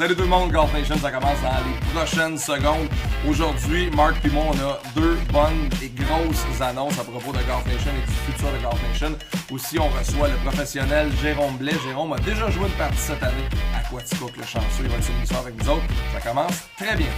Salut tout le monde, Golf Nation, ça commence dans les prochaines secondes. Aujourd'hui, Marc et moi, on a deux bonnes et grosses annonces à propos de Golf Nation et du futur de Golf Nation. Aussi, on reçoit le professionnel Jérôme Blais. Jérôme a déjà joué une partie cette année à Quaticook, le chanceux. Il va être sur l'émission avec nous autres. Ça commence très bien.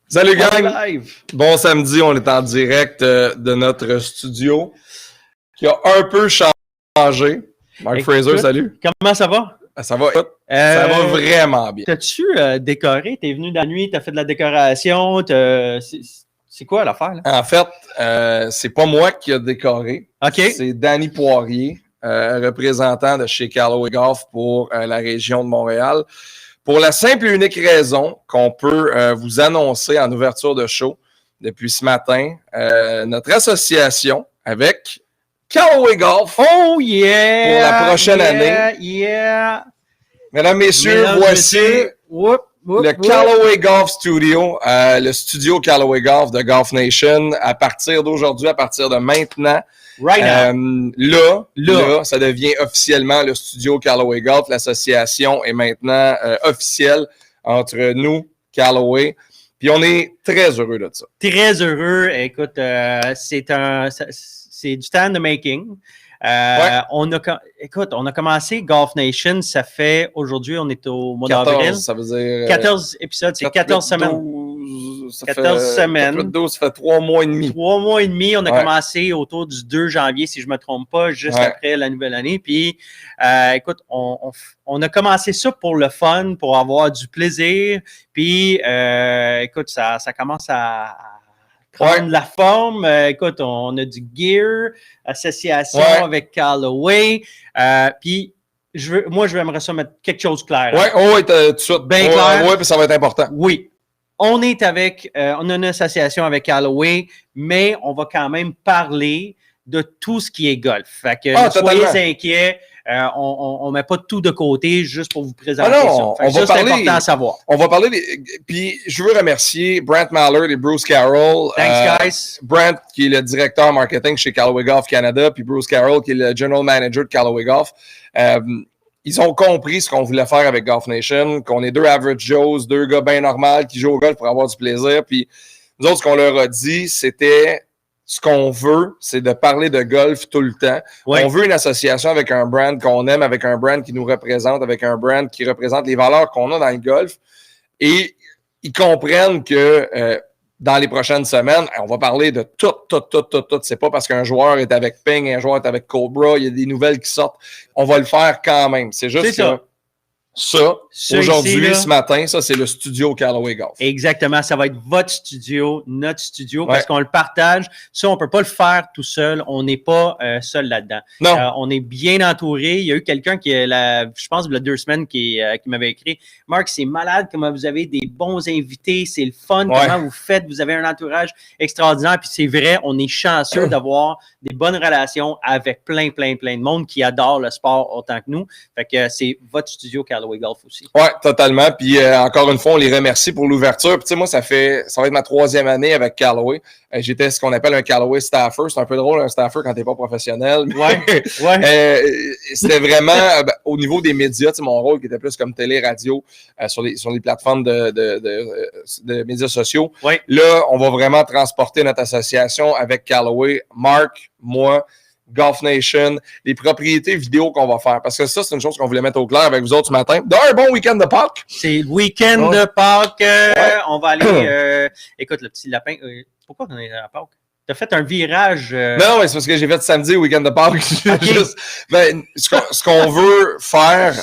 Salut gang! Bon samedi, on est en direct de notre studio qui a un peu changé. Mark Fraser, salut! Comment ça va? Ça va, ça va vraiment bien. T'as-tu décoré? T'es venu la nuit, t'as fait de la décoration, c'est quoi l'affaire? Là? En fait, c'est pas moi qui a décoré. Okay. C'est Danny Poirier, représentant de chez Callaway Golf pour la région de Montréal. Pour la simple et unique raison qu'on peut vous annoncer en ouverture de show depuis ce matin, notre association avec Callaway Golf oh yeah, pour la prochaine année. Yeah. Mesdames, messieurs, voici le Callaway Golf Studio, le studio Callaway Golf de Golf Nation à partir d'aujourd'hui, à partir de maintenant. Right now. Là, ça devient officiellement le studio Callaway Golf. L'association est maintenant officielle entre nous, Callaway. Puis on est très heureux de ça. Très heureux. Écoute, c'est du temps de making. On a commencé Golf Nation, ça fait aujourd'hui, on est au mois d'avril. Ça veut dire 14 épisodes, c'est 14 semaines. 14 semaines. 12, ça fait 3 mois et demi. 3 mois et demi, on a commencé autour du 2 janvier, si je ne me trompe pas, juste après la nouvelle année. Puis, écoute, on a commencé ça pour le fun, pour avoir du plaisir. Puis, écoute, ça commence à prendre la forme. Écoute, on a du gear, association avec Callaway. Puis, moi, j'aimerais ça mettre quelque chose de clair. Oui, tout de suite. Bien clair. Oui, puis ça va être important. Oui. On est on a une association avec Callaway, mais on va quand même parler de tout ce qui est golf. Fait que soyez inquiets. On met pas tout de côté juste pour vous présenter ça. C'est important à savoir. On va parler puis je veux remercier Brent Mallard et Bruce Carroll. Thanks, guys. Brent, qui est le directeur marketing chez Callaway Golf Canada, puis Bruce Carroll, qui est le general manager de Callaway Golf. Ils ont compris ce qu'on voulait faire avec Golf Nation, qu'on est deux average Joes, deux gars bien normaux qui jouent au golf pour avoir du plaisir. Puis nous autres, ce qu'on leur a dit, c'était ce qu'on veut, c'est de parler de golf tout le temps. Oui. On veut une association avec un brand qu'on aime, avec un brand qui nous représente, avec un brand qui représente les valeurs qu'on a dans le golf. Et ils comprennent que dans les prochaines semaines, on va parler de tout. C'est pas parce qu'un joueur est avec Ping, un joueur est avec Cobra, il y a des nouvelles qui sortent. On va le faire quand même. C'est juste que ça, aujourd'hui, ce matin, ça, c'est le studio Callaway Golf. Exactement. Ça va être votre studio, notre studio, parce qu'on le partage. Ça, on peut pas le faire tout seul. On n'est pas seul là-dedans. Non. On est bien entouré. Il y a eu quelqu'un qui, je pense, il y a 2 semaines, qui m'avait écrit « Marc, c'est malade comment vous avez des bons invités. C'est le fun. Comment vous faites. Vous avez un entourage extraordinaire. » Puis c'est vrai, on est chanceux d'avoir des bonnes relations avec plein de monde qui adore le sport autant que nous. Fait que c'est votre studio Callaway Golf aussi. Oui, totalement. Puis encore une fois, on les remercie pour l'ouverture. Puis tu sais, moi, ça va être ma 3e année avec Callaway. J'étais ce qu'on appelle un Callaway staffer. C'est un peu drôle, un staffer, quand t'es pas professionnel. C'était vraiment au niveau des médias, tu sais, mon rôle qui était plus comme télé-radio sur les plateformes de médias sociaux. Ouais. Là, on va vraiment transporter notre association avec Callaway. Marc, moi, Golf Nation, les propriétés vidéo qu'on va faire. Parce que ça, c'est une chose qu'on voulait mettre au clair avec vous autres ce matin. Un bon week-end de Pâques. C'est le week-end de Pâques. On va aller... écoute, le petit lapin... pourquoi on est à Pâques? T'as fait un virage... Non, mais c'est parce que j'ai fait samedi, week-end de Pâques. Okay. Ce qu'on veut faire,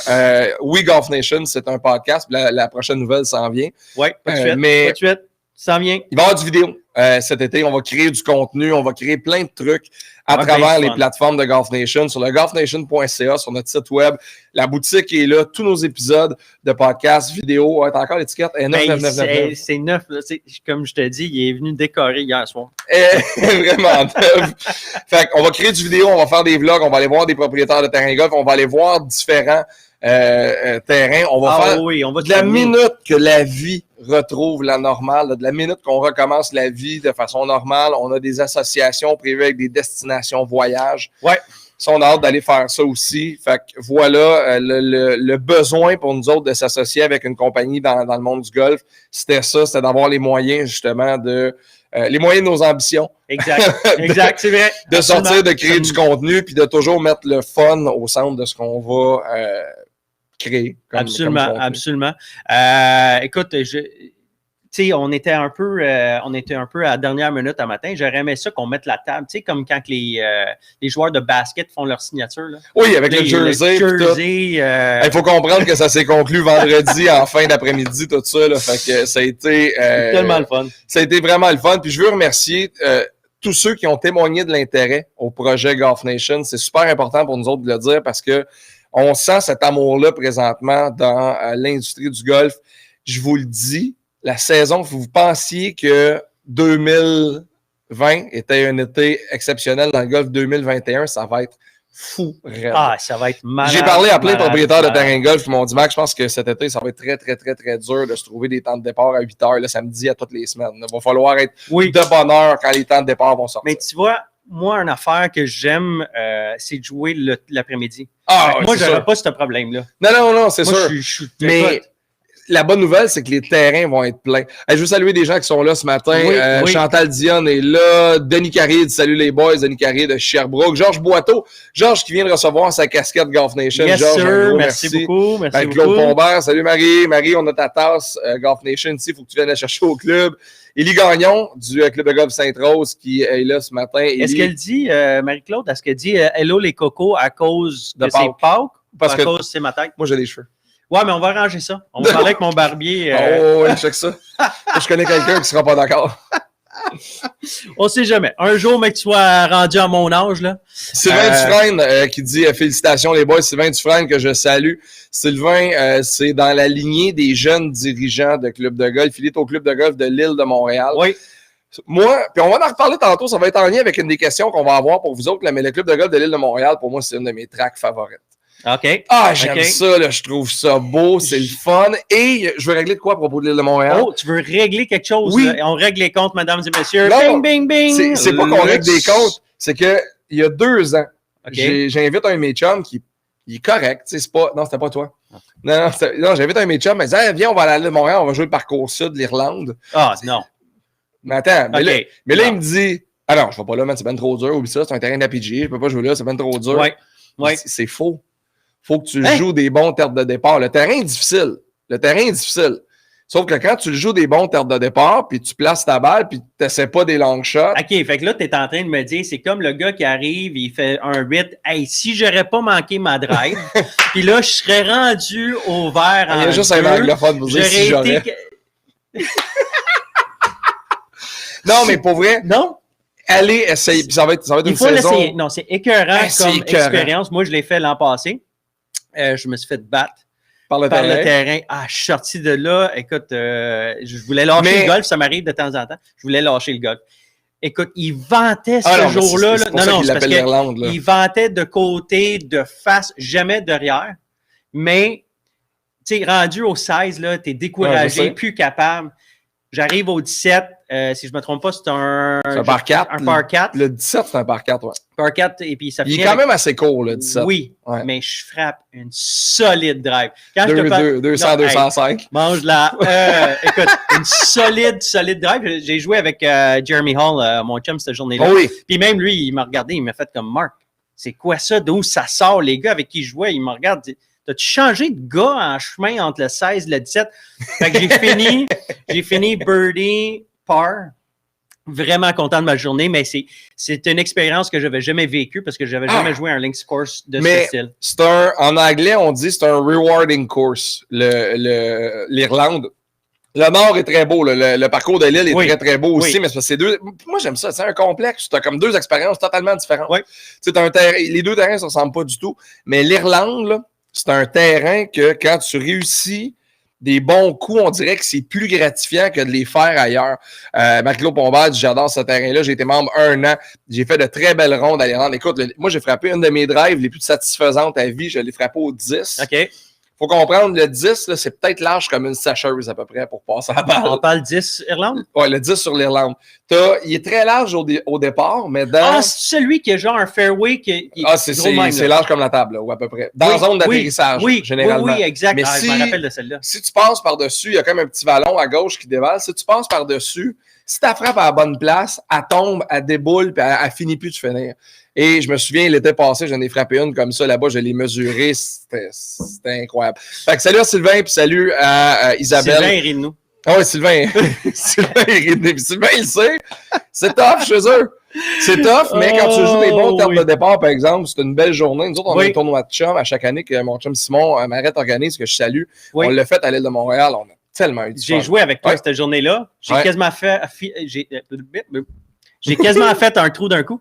We Golf Nation, c'est un podcast. La prochaine nouvelle s'en vient. Oui, pas de suite. Mais pas de suite. Ça s'en vient. Il va y avoir du vidéo. cet été. On va créer du contenu, on va créer plein de trucs à travers les plateformes de Golf Nation, sur le golfnation.ca, sur notre site web. La boutique est là, tous nos épisodes de podcasts, vidéos. T'as encore l'étiquette? C'est neuf. Là. Comme je te dis, il est venu décorer hier soir. Vraiment neuf. Fait qu'on va créer du vidéo, on va faire des vlogs, on va aller voir des propriétaires de terrain golf, on va aller voir différents terrains. On va faire de la minute que la vie retrouve la normale, de la minute qu'on recommence la vie de façon normale. On a des associations prévues avec des destinations voyages. Ouais. Ça, on a hâte d'aller faire ça aussi. Fait que voilà, le besoin pour nous autres de s'associer avec une compagnie dans le monde du golf, c'était d'avoir les moyens justement les moyens de nos ambitions. Exact, c'est vrai. De sortir, de créer du contenu, puis de toujours mettre le fun au centre de ce qu'on va créer. Absolument. Écoute, on était un peu à la dernière minute à matin. J'aurais aimé ça qu'on mette la table, comme quand les joueurs de basket font leur signature. Là. Oui, avec le jersey. Il faut comprendre que ça s'est conclu vendredi en fin d'après-midi, tout ça. Là, fait que ça a été tellement le fun. Ça a été vraiment le fun. Puis je veux remercier tous ceux qui ont témoigné de l'intérêt au projet Golf Nation. C'est super important pour nous autres de le dire parce que on sent cet amour-là présentement dans l'industrie du golf. Je vous le dis, la saison, vous pensiez que 2020 était un été exceptionnel dans le golf, 2021, ça va être fou. Ça va être malade. J'ai parlé à plein de propriétaires de terrain golf qui m'ont dit, Max, je pense que cet été, ça va être très, très, très, très dur de se trouver des temps de départ à 8 heures le samedi à toutes les semaines. Il va falloir être de bonne heure quand les temps de départ vont sortir. Mais tu vois, moi, une affaire que j'aime, c'est de jouer l'après-midi. Moi, je n'aurais pas ce problème-là. Non, c'est sûr. Mais la bonne nouvelle, c'est que les terrains vont être pleins. Je veux saluer des gens qui sont là ce matin. Chantal Dionne est là. Denis Carrier dit salut les boys. Denis Carrier de Sherbrooke. Georges Boiteau. Georges qui vient de recevoir sa casquette Golf Nation. Yes, Georges, sir. Merci beaucoup. Claude Pombert. Salut Marie. Marie, on a ta tasse Golf Nation ici. Il faut que tu viennes la chercher au club. Élie Gagnon du club de golf Sainte-Rose qui est là ce matin. Est-ce qu'elle dit, Marie-Claude, est-ce qu'elle dit hello les cocos à cause de ses Pâques ou à cause de ses matins? Moi, j'ai les cheveux. Ouais, mais on va arranger ça. On va parler avec mon barbier. Ouais, check ça. Je connais quelqu'un qui sera pas d'accord. On sait jamais. Un jour, mec, tu sois rendu à mon âge, là. Sylvain Dufresne qui dit félicitations les boys. Sylvain Dufresne que je salue. Sylvain, c'est dans la lignée des jeunes dirigeants de club de golf. Il est au club de golf de l'île de Montréal. Oui. Moi, puis on va en reparler tantôt, ça va être en lien avec une des questions qu'on va avoir pour vous autres, là, mais le club de golf de l'île de Montréal, pour moi, c'est une de mes tracks favorites. OK. J'aime ça, là, je trouve ça beau, c'est le fun. Et je veux régler de quoi à propos de l'île de Montréal? Oh, tu veux régler quelque chose? Oui. On règle les comptes, mesdames et messieurs. Non, bing, bing, bing. C'est pas qu'on règle des comptes, c'est que il y a 2 ans, j'invite un de mes chums qui est correct. C'est pas, non, c'était pas toi. Non, j'invite un de mes chums, il dit viens, on va aller à l'île de Montréal, on va jouer le parcours sud de l'Irlande. Non. Mais attends, mais là, il me dit non, je vais pas là, man, c'est ben trop dur, oublie ça, c'est un terrain d'APG, je peux pas jouer là, c'est ben trop dur. Ouais. C'est faux. Faut que tu joues des bons terres de départ. Le terrain est difficile. Sauf que quand tu joues des bons terres de départ, puis tu places ta balle, puis tu n'essaies pas des long shots. OK, fait que là, tu es en train de me dire, c'est comme le gars qui arrive, il fait un 8. Hey, si j'aurais pas manqué ma drive, puis là, je serais rendu au vert en 2. Il y a juste un anglophone pour dire si j'aurais. Non, mais pour vrai. Non. Allez essayer. Puis ça va être une saison. L'essayer. Non, c'est écœurant comme expérience. Moi, je l'ai fait l'an passé. Je me suis fait battre par le terrain. Je suis sorti de là. Écoute, je voulais lâcher le golf. Ça m'arrive de temps en temps. Je voulais lâcher le golf. Écoute, il vantait ce jour-là. C'est parce qu'il vantait de côté, de face, jamais derrière. Mais, tu sais, rendu au 16, tu es découragé, plus capable. J'arrive au 17. Si je ne me trompe pas, c'est un par 4. Un par 4. Le 17, c'est un par 4, ouais. Par 4, et puis ça il est quand même assez court, le 17. Oui, mais je frappe une solide drive. 200, 205. Mange la. Écoute, une solide drive. J'ai joué avec Jeremy Hall, mon chum, cette journée-là. Oh oui. Puis même lui, il m'a regardé, il m'a fait comme Marc. C'est quoi ça? D'où ça sort? Les gars avec qui je jouais, ils me regardent. T'as-tu changé de gars en chemin entre le 16 et le 17? Fait que j'ai fini birdie par. Vraiment content de ma journée, mais c'est une expérience que je n'avais jamais vécue parce que je n'avais jamais joué un links course de ce style. En anglais, on dit c'est un rewarding course, l'Irlande. Le nord est très beau. Le parcours de l'île est très, très beau aussi. Mais c'est deux. Moi, j'aime ça. C'est un complexe. Tu as comme deux expériences totalement différentes. Oui. Les deux terrains ne se ressemblent pas du tout. Mais l'Irlande, là, c'est un terrain que quand tu réussis des bons coups, on dirait que c'est plus gratifiant que de les faire ailleurs. Marc-Claude Pombal, j'adore ce terrain-là. J'ai été membre 1 an. J'ai fait de très belles rondes à l'Irlande. Écoute, moi, j'ai frappé une de mes drives les plus satisfaisantes à vie. Je l'ai frappé au 10. OK. Faut comprendre, le 10, là, c'est peut-être large comme une sacheuse à peu près pour passer à la balle. On parle 10 Irlande? Oui, le 10 sur l'Irlande. Il est très large au départ, mais dans... Ah, c'est celui qui a genre un fairway qui c'est large comme la table, là, ou à peu près. Dans la zone d'atterrissage, généralement. Oui, exact. Mais je me rappelle de celle-là. Si tu passes par-dessus, il y a comme un petit vallon à gauche qui dévale. Si tu passes par-dessus, si tu frappes à la bonne place, elle tombe, elle déboule, puis elle finit plus de finir. Et je me souviens, l'été passé, j'en ai frappé une comme ça là-bas, je l'ai mesurée, c'était incroyable. Fait que salut à Sylvain, puis salut à Isabelle. Sylvain rit de nous. Ah oui, Sylvain. Sylvain rit de nous. Sylvain, il sait. C'est tough chez eux. C'est tough, mais quand tu joues des bons termes de départ, par exemple, c'est une belle journée. Nous autres, on a un tournoi de chum à chaque année que mon chum Simon Marette organise, que je salue. Oui. On l'a fait à l'île de Montréal. On a tellement eu du fun. J'ai joué avec toi cette journée-là. J'ai quasiment fait... J'ai quasiment fait un trou d'un coup.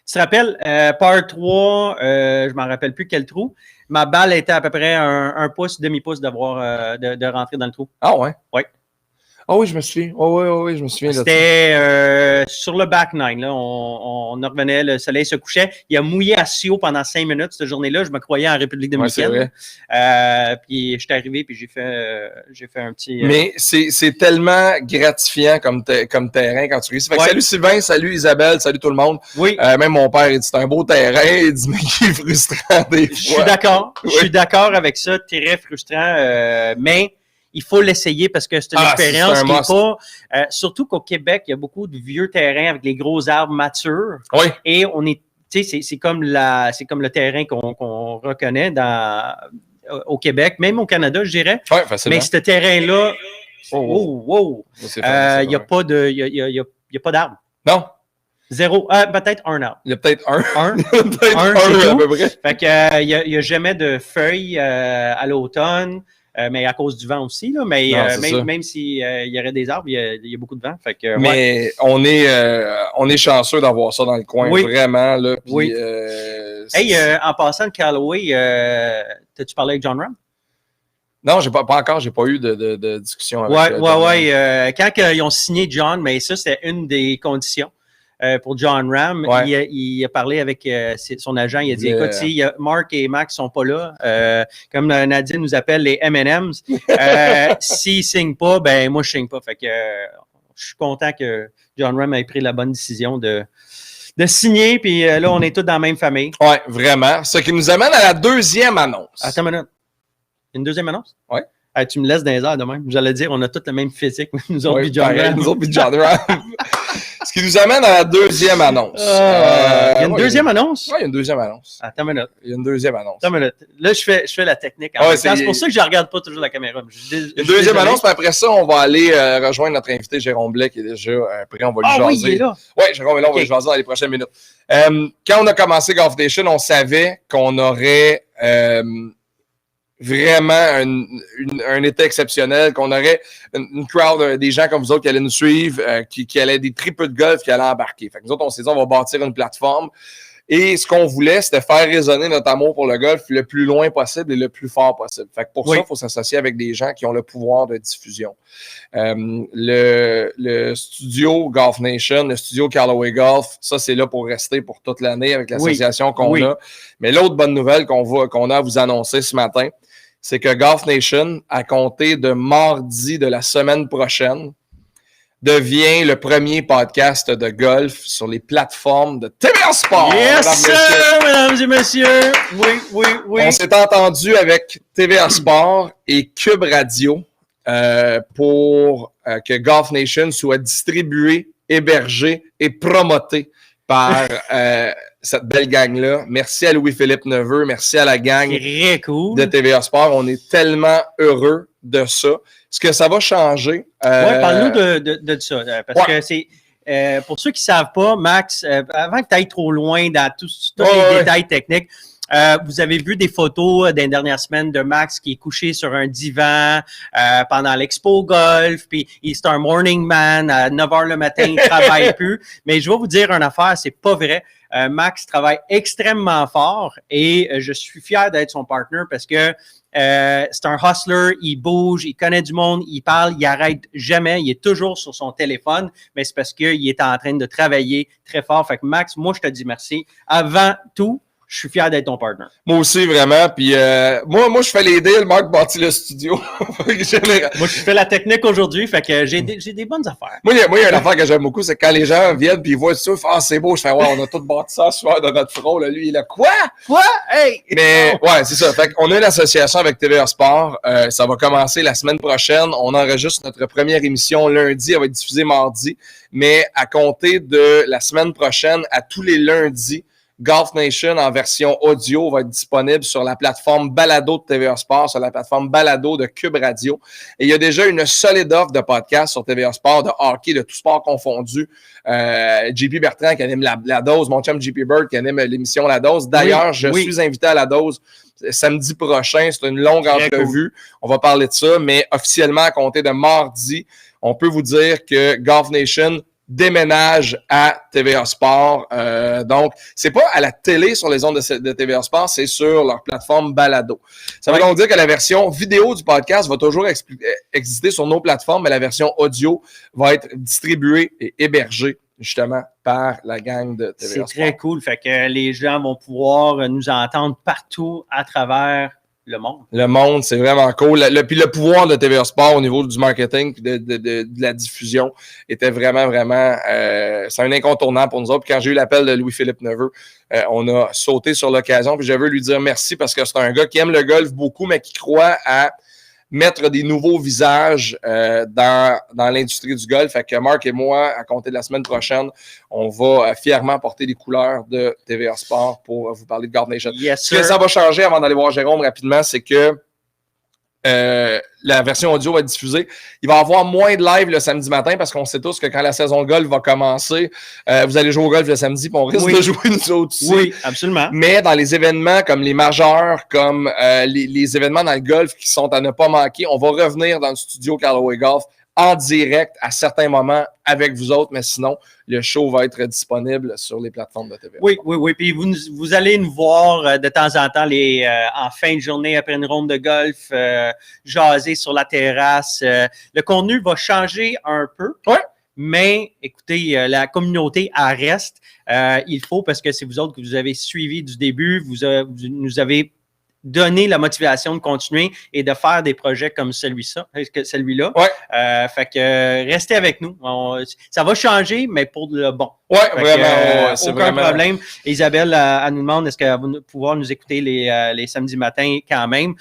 Tu te rappelles, par 3, je ne m'en rappelle plus quel trou. Ma balle était à peu près un pouce, demi-pouce de rentrer dans le trou. Ah ouais? Oui. Ah oui, je me souviens. Oui, je me souviens. C'était sur le back nine. Là. On revenait, le soleil se couchait. Il a mouillé à Sio pendant 5 minutes cette journée-là. Je me croyais en République dominicaine. Puis je suis arrivé puis j'ai fait un petit... Mais c'est tellement gratifiant comme terrain quand tu réussis. Fait que salut Sylvain, salut Isabelle, salut tout le monde. Oui. Même mon père, il dit c'est un beau terrain. Il dit mais qui est frustrant des fois. Je suis d'accord. Oui. Je suis d'accord avec ça. Très frustrant. Mais... il faut l'essayer parce que c'est une expérience qui n'est pas... surtout qu'au Québec, il y a beaucoup de vieux terrains avec les gros arbres matures. Oui. Et on est... Tu sais, c'est comme le terrain qu'on reconnaît au Québec, même au Canada, je dirais. Oui, facilement. Mais ce terrain-là... il n'y a pas d'arbre. Non. Zéro. Peut-être un arbre. Il y a peut-être un. Peut-être un, à peu près. Fait que, il n'y a jamais de feuilles à l'automne. Mais à cause du vent aussi, là. Mais même s'il y aurait des arbres, il y a beaucoup de vent. Fait que, mais on est chanceux d'avoir ça dans le coin, vraiment. Là, puis, oui. En passant de Callaway, t'as-tu parlé avec John Ram? Non, pas encore. J'ai pas eu de discussion avec Oui. Quand ils ont signé John, mais ça, c'était une des conditions. Pour John Ram, il a parlé avec son agent, il a dit, écoute, si Mark et Max sont pas là, comme Nadine nous appelle les M&M's, s'ils signent pas, ben moi je signe pas. Fait que je suis content que John Ram ait pris la bonne décision de signer, puis là, on est tous dans la même famille. Oui, vraiment. Ce qui nous amène à la deuxième annonce. Attends une minute. Une deuxième annonce? Oui. Tu me laisses dans les airs de même. J'allais dire, on a tous le même physique, nous autres, puis John Ram. Nous autres, puis John Ram. Ce qui nous amène à la deuxième annonce. Il y a une deuxième annonce? Oui, il y a une deuxième annonce. Attends une minute. Il y a une deuxième annonce. Attends une minute. Là, je fais la technique. C'est pour ça que je ne regarde pas toujours la caméra. Une deuxième annonce, puis après ça, on va aller rejoindre notre invité Jérôme Blais, qui est déjà prêt. On va lui jaser. Oui, il est là. Oui, Jérôme est là, on va lui jaser dans les prochaines minutes. Quand on a commencé Golf Nation, on savait qu'on aurait... vraiment un été exceptionnel, qu'on aurait une crowd, des gens comme vous autres qui allaient nous suivre, qui allaient des triples de golf qui allaient embarquer. Fait que nous autres, on s'est dit, on va bâtir une plateforme. Et ce qu'on voulait, c'était faire résonner notre amour pour le golf le plus loin possible et le plus fort possible. Fait que pour ça, il faut s'associer avec des gens qui ont le pouvoir de diffusion. Le studio Golf Nation, le studio Callaway Golf, ça, c'est là pour rester pour toute l'année avec l'association qu'on a. Mais l'autre bonne nouvelle qu'on a à vous annoncer ce matin, c'est que Golf Nation, à compter de mardi de la semaine prochaine, devient le premier podcast de golf sur les plateformes de TVA Sport. Yes, mesdames et messieurs. Oui. On s'est entendu avec TVA Sport et Cube Radio pour que Golf Nation soit distribué, hébergé et promoté par cette belle gang-là. Merci à Louis-Philippe Neveu, merci à la gang de TVA Sport. On est tellement heureux de ça. Ce que ça va changer... parle-nous de ça, parce que c'est... pour ceux qui ne savent pas, Max, avant que tu ailles trop loin dans tous les détails techniques, vous avez vu des photos des dernières semaines de Max qui est couché sur un divan pendant l'Expo Golf, puis c'est un morning man, à 9h le matin, il travaille plus. Mais je vais vous dire une affaire, c'est pas vrai. Max travaille extrêmement fort et je suis fier d'être son partner parce que c'est un hustler, il bouge, il connaît du monde, il parle, il arrête jamais, il est toujours sur son téléphone, mais c'est parce qu'il est en train de travailler très fort. Fait que Max, moi, je te dis merci. Avant tout, je suis fier d'être ton partner. Moi aussi, vraiment. Puis moi, je fais les deals. Marc bâtit le studio. Moi, je fais la technique aujourd'hui. Fait que j'ai des bonnes affaires. Moi, il y a une affaire que j'aime beaucoup, c'est quand les gens viennent puis ils voient ça, ils font « Ah, c'est beau. » Je fais « Ouais, on a tout bâti ça soir de notre front. » Là, lui, il a « Quoi? Quoi? Hey! Mais ouais, c'est ça. Fait qu'on a une association avec TVA Sport. Ça va commencer la semaine prochaine. On enregistre notre première émission lundi. Elle va être diffusée mardi. Mais à compter de la semaine prochaine, à tous les lundis, Golf Nation en version audio va être disponible sur la plateforme Balado de TVA Sport, sur la plateforme Balado de Cube Radio. Et il y a déjà une solide offre de podcast sur TVA Sport, de hockey, de tout sport confondu. JP Bertrand qui anime la dose, mon chum JP Bird qui anime l'émission La Dose. D'ailleurs, je suis invité à La Dose samedi prochain. C'est une longue entrevue. Cool. On va parler de ça, mais officiellement, à compter de mardi, on peut vous dire que Golf Nation déménage à TVA Sport. Donc, c'est pas à la télé sur les ondes de TVA Sport, c'est sur leur plateforme Balado. Ça veut donc dire que la version vidéo du podcast va toujours exister sur nos plateformes, mais la version audio va être distribuée et hébergée justement par la gang de TVA Sport. C'est très cool. Fait que les gens vont pouvoir nous entendre partout à travers le monde. Le monde, c'est vraiment cool. Puis le pouvoir de TVA Sport au niveau du marketing et de la diffusion était vraiment, c'est un incontournable pour nous autres. Puis quand j'ai eu l'appel de Louis-Philippe Neveu, on a sauté sur l'occasion. Puis je veux lui dire merci parce que c'est un gars qui aime le golf beaucoup, mais qui croit à mettre des nouveaux visages dans l'industrie du golf. Fait que Marc et moi, à compter de la semaine prochaine, on va fièrement porter les couleurs de TVA Sport pour vous parler de Golf Nation. Yes, Ce que ça va changer avant d'aller voir Jérôme rapidement, c'est que la version audio va être diffusée. Il va y avoir moins de live le samedi matin parce qu'on sait tous que quand la saison de golf va commencer, vous allez jouer au golf le samedi puis on risque de jouer nous autres aussi. Oui, absolument. Mais dans les événements comme les majeurs, comme les événements dans le golf qui sont à ne pas manquer, on va revenir dans le studio Callaway Golf en direct à certains moments avec vous autres, mais sinon, le show va être disponible sur les plateformes de TVA. Oui. Puis vous allez nous voir de temps en temps en fin de journée après une ronde de golf, jaser sur la terrasse. Le contenu va changer un peu. Ouais. Mais écoutez, la communauté, elle reste. Il faut, parce que c'est vous autres que vous avez suivi du début, vous nous avez donné la motivation de continuer et de faire des projets comme celui-là. Ouais. Fait que restez avec nous. Ça va changer, mais pour le bon. Oui, vraiment. C'est aucun problème. Isabelle, elle nous demande est-ce qu'elle va pouvoir nous écouter les samedis matins quand même.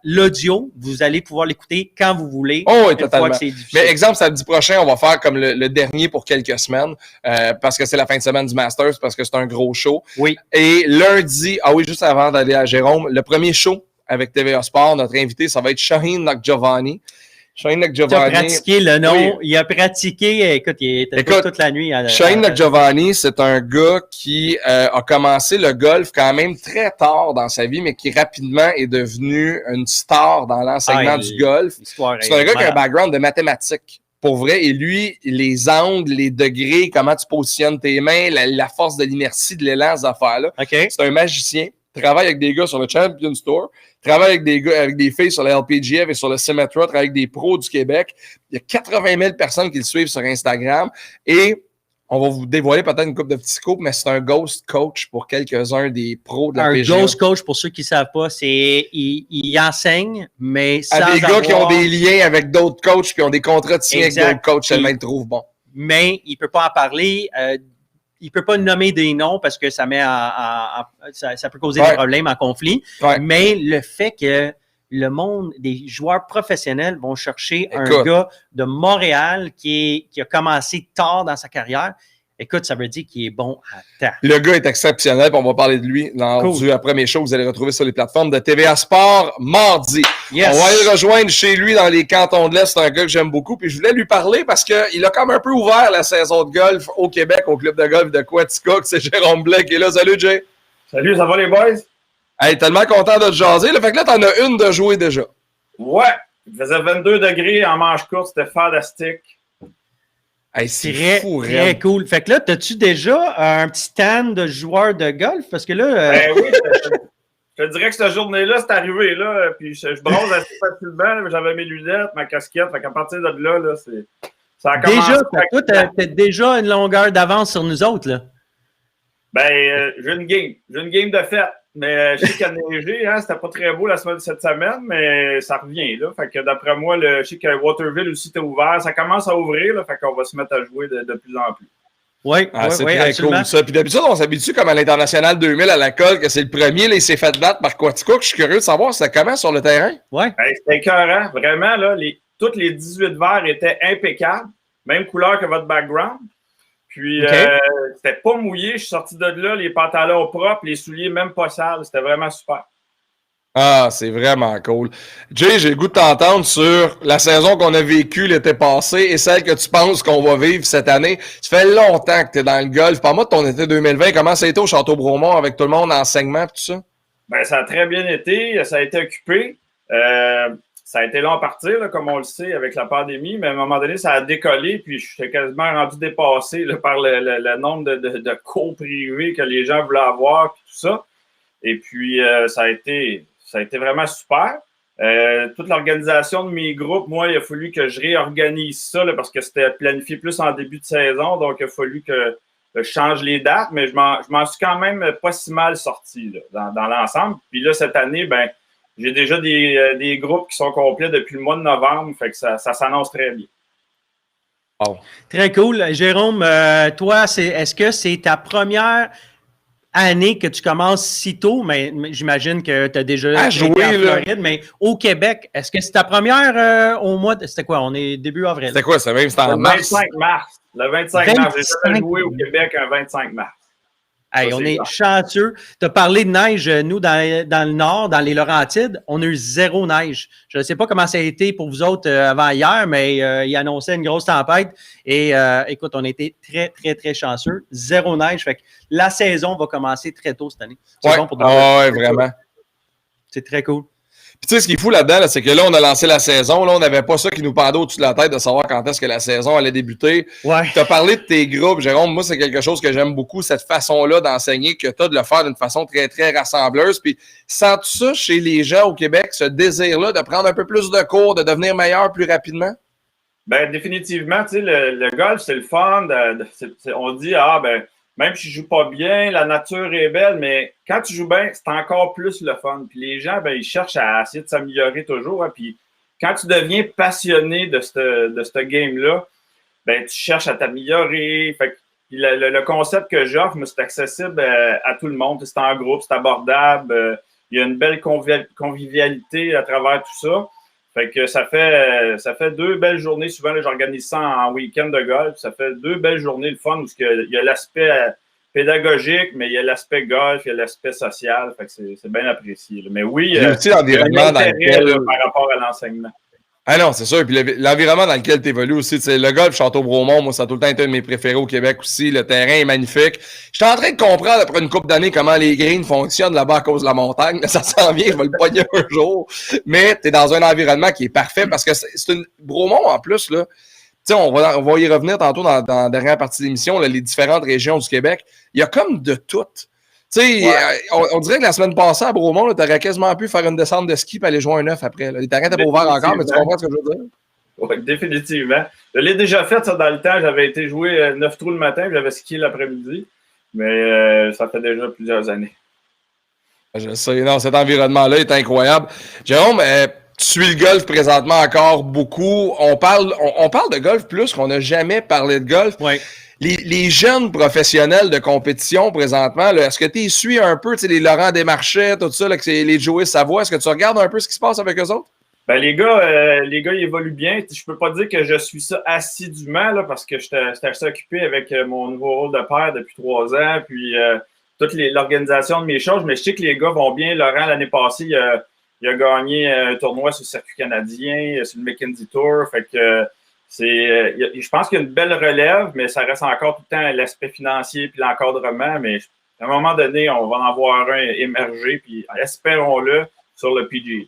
L'audio, vous allez pouvoir l'écouter quand vous voulez. Oh, oui, totalement. Fois que c'est difficile. Mais exemple, samedi prochain, on va faire comme le dernier pour quelques semaines parce que c'est la fin de semaine du Masters, parce que c'est un gros show. Oui. Et lundi, juste avant d'aller à Jérôme, le premier show avec TVA Sport, notre invité, ça va être Shaheen Nakjavani. Shaheen Nakjavani. Il a pratiqué le nom. Oui. Il a pratiqué, écoute, il était toute la nuit. Shaheen Nakjavani, c'est un gars qui a commencé le golf quand même très tard dans sa vie, mais qui rapidement est devenu une star dans l'enseignement du golf. C'est un gars qui a un background de mathématiques. Pour vrai, et lui, les angles, les degrés, comment tu positionnes tes mains, la force de l'inertie, de l'élan, ces affaires-là. Okay. C'est un magicien. Travaille avec des gars sur le Champions Tour, travaille avec des gars, avec des filles sur le LPGF et sur le Symetra, travaille avec des pros du Québec. Il y a 80 000 personnes qui le suivent sur Instagram et on va vous dévoiler peut-être une couple de petits scoops, mais c'est un ghost coach pour quelques-uns des pros de la PGA. Un ghost coach, pour ceux qui ne savent pas, c'est il enseigne, mais sans à des gars qui ont des liens avec d'autres coachs, qui ont des contrats de signer avec d'autres coachs, tellement ils le trouvent bon. Mais il ne peut pas en parler. Il ne peut pas nommer des noms parce que ça met ça peut causer des problèmes en conflit. Ouais. Mais le fait que le monde des joueurs professionnels vont chercher un gars de Montréal qui a commencé tard dans sa carrière, écoute, ça veut dire qu'il est bon à temps. Le gars est exceptionnel, puis on va parler de lui dans du premier show que vous allez retrouver sur les plateformes de TVA Sport mardi. Yes. On va aller le rejoindre chez lui dans les cantons de l'Est. C'est un gars que j'aime beaucoup, puis je voulais lui parler parce qu'il a comme un peu ouvert la saison de golf au Québec, au club de golf de Quaticook. C'est Jérôme Blais qui est là. Salut, Jay. Salut, ça va les boys? Hey, tellement content de te jaser. Là, fait que là, t'en as une de jouer déjà. Ouais, il faisait 22 degrés en manche courte, c'était fantastique. Hey, c'est fou, très cool. Fait que là, as-tu déjà un petit stand de joueur de golf? Parce que là... Ben oui, je te dirais que cette journée-là, c'est arrivé, là, puis je bronze assez facilement, j'avais mes lunettes, ma casquette, fait qu'à partir de là, ça a commencé. Déjà, toi, t'as déjà une longueur d'avance sur nous autres, là. Ben, j'ai une game de fête. Mais je sais qu'il y a neigé, hein, c'était pas très beau cette semaine, mais ça revient, là. Fait que d'après moi, je sais que Waterville aussi était ouvert. Ça commence à ouvrir, là, fait qu'on va se mettre à jouer de plus en plus. Oui, c'est très cool, ça. Puis d'habitude, on s'habitue comme à l'International 2000 à la colle, que c'est le premier, là, il s'est fait battre par Quaticook. Je suis curieux de savoir, c'était comment sur le terrain? Oui. Ben, c'était écœurant. Vraiment, là, toutes les 18 verres étaient impeccables. Même couleur que votre background. Puis, c'était pas mouillé. Je suis sorti de là, les pantalons propres, les souliers même pas sales. C'était vraiment super. Ah, c'est vraiment cool. Jay, j'ai le goût de t'entendre sur la saison qu'on a vécue l'été passé et celle que tu penses qu'on va vivre cette année. Ça fait longtemps que tu es dans le golf. Parle-moi de ton été 2020. Comment ça a été au Château-Bromont avec tout le monde en enseignement et tout ça? Ben, ça a très bien été. Ça a été occupé. Ça a été long à partir, là, comme on le sait, avec la pandémie, mais à un moment donné, ça a décollé, puis je suis quasiment rendu dépassé là, par le nombre de cours privés que les gens voulaient avoir, puis tout ça. Et puis, ça a été vraiment super. Toute l'organisation de mes groupes, moi, il a fallu que je réorganise ça, là, parce que c'était planifié plus en début de saison, donc il a fallu que je change les dates, mais je m'en suis quand même pas si mal sorti là, dans l'ensemble. Puis là, cette année, ben j'ai déjà des groupes qui sont complets depuis le mois de novembre, fait que ça s'annonce très bien. Oh. Très cool. Jérôme, toi, est-ce que c'est ta première année que tu commences si tôt? Mais j'imagine que tu as déjà joué en Floride, mais au Québec, est-ce que c'est ta première au mois de... C'était quoi? On est début avril. C'était quoi? C'était même en mars? 25 mars. Le 25 mars. J'ai déjà joué au Québec un 25 mars. Hey, on est chanceux. Tu as parlé de neige. Nous, dans le nord, dans les Laurentides, on a eu 0 neige. Je ne sais pas comment ça a été pour vous autres avant hier, mais il annonçait une grosse tempête. Et écoute, on a été très, très, très chanceux. 0 neige. Fait que la saison va commencer très tôt cette année. C'est bon pour ouais, vraiment. C'est très cool. Puis tu sais, ce qui est fou là-dedans, là, c'est que là, on a lancé la saison. Là, on n'avait pas ça qui nous pendait au-dessus de la tête de savoir quand est-ce que la saison allait débuter. Ouais. Tu as parlé de tes groupes, Jérôme. Moi, c'est quelque chose que j'aime beaucoup, cette façon-là d'enseigner, que tu as de le faire d'une façon très, très rassembleuse. Puis sens-tu ça chez les gens au Québec, ce désir-là de prendre un peu plus de cours, de devenir meilleur plus rapidement? Ben définitivement, tu sais, le golf, c'est le fun. On dit, même si je joue pas bien, la nature est belle, mais quand tu joues bien, c'est encore plus le fun. Puis les gens, ben, ils cherchent à essayer de s'améliorer toujours. Hein. Puis quand tu deviens passionné de ce game-là, ben, tu cherches à t'améliorer. Fait que le concept que j'offre, c'est accessible à tout le monde. C'est en groupe, c'est abordable. Il y a une belle convivialité à travers tout ça. Fait que ça fait 2 belles journées. Souvent, là, j'organise ça en week-end de golf. Ça fait 2 belles journées, le fun, où il y a l'aspect pédagogique, mais il y a l'aspect golf, il y a l'aspect social. Fait que c'est bien apprécié. Là. Mais oui, il y a un intérêt par rapport à l'enseignement. Ah non, c'est sûr. Puis l'environnement dans lequel tu évolues aussi, le golf Château-Bromont, moi, ça a tout le temps été un de mes préférés au Québec aussi. Le terrain est magnifique. Je suis en train de comprendre après une couple d'années comment les greens fonctionnent là-bas à cause de la montagne. Ça s'en vient, je vais le pogner un jour. Mais tu es dans un environnement qui est parfait parce que c'est une Bromont en plus, là. Tu sais, on va y revenir tantôt dans la dernière partie de l'émission, là, les différentes régions du Québec. Il y a comme de tout. Tu sais, on dirait que la semaine passée à Bromont, tu aurais quasiment pu faire une descente de ski et aller jouer un 9 après. Là. Les terrains n'étaient pas ouverts encore, mais tu comprends ce que je veux dire? Oui, définitivement. Je l'ai déjà fait, ça, dans le temps. J'avais été jouer 9 trous le matin et j'avais skié l'après-midi. Mais ça fait déjà plusieurs années. Je sais, non, cet environnement-là est incroyable. Jérôme, tu suis le golf présentement encore beaucoup. On parle de golf plus qu'on n'a jamais parlé de golf. Oui. Les jeunes professionnels de compétition présentement, là, est-ce que tu suis un peu, tu sais, les Laurent Desmarchais, tout ça, là, que c'est les Joey Savoie, est-ce que tu regardes un peu ce qui se passe avec eux autres? Ben, les gars, ils évoluent bien. Je peux pas dire que je suis ça assidûment, là, parce que j'étais assez occupé avec mon nouveau rôle de père depuis 3 ans, puis toute l'organisation de mes choses, mais je sais que les gars vont bien. Laurent, l'année passée, il a gagné un tournoi sur le circuit canadien, sur le Mackenzie Tour, fait que je pense qu'il y a une belle relève, mais ça reste encore tout le temps l'aspect financier puis l'encadrement, mais À un moment donné, on va en voir un émerger, puis espérons-le sur le PGA.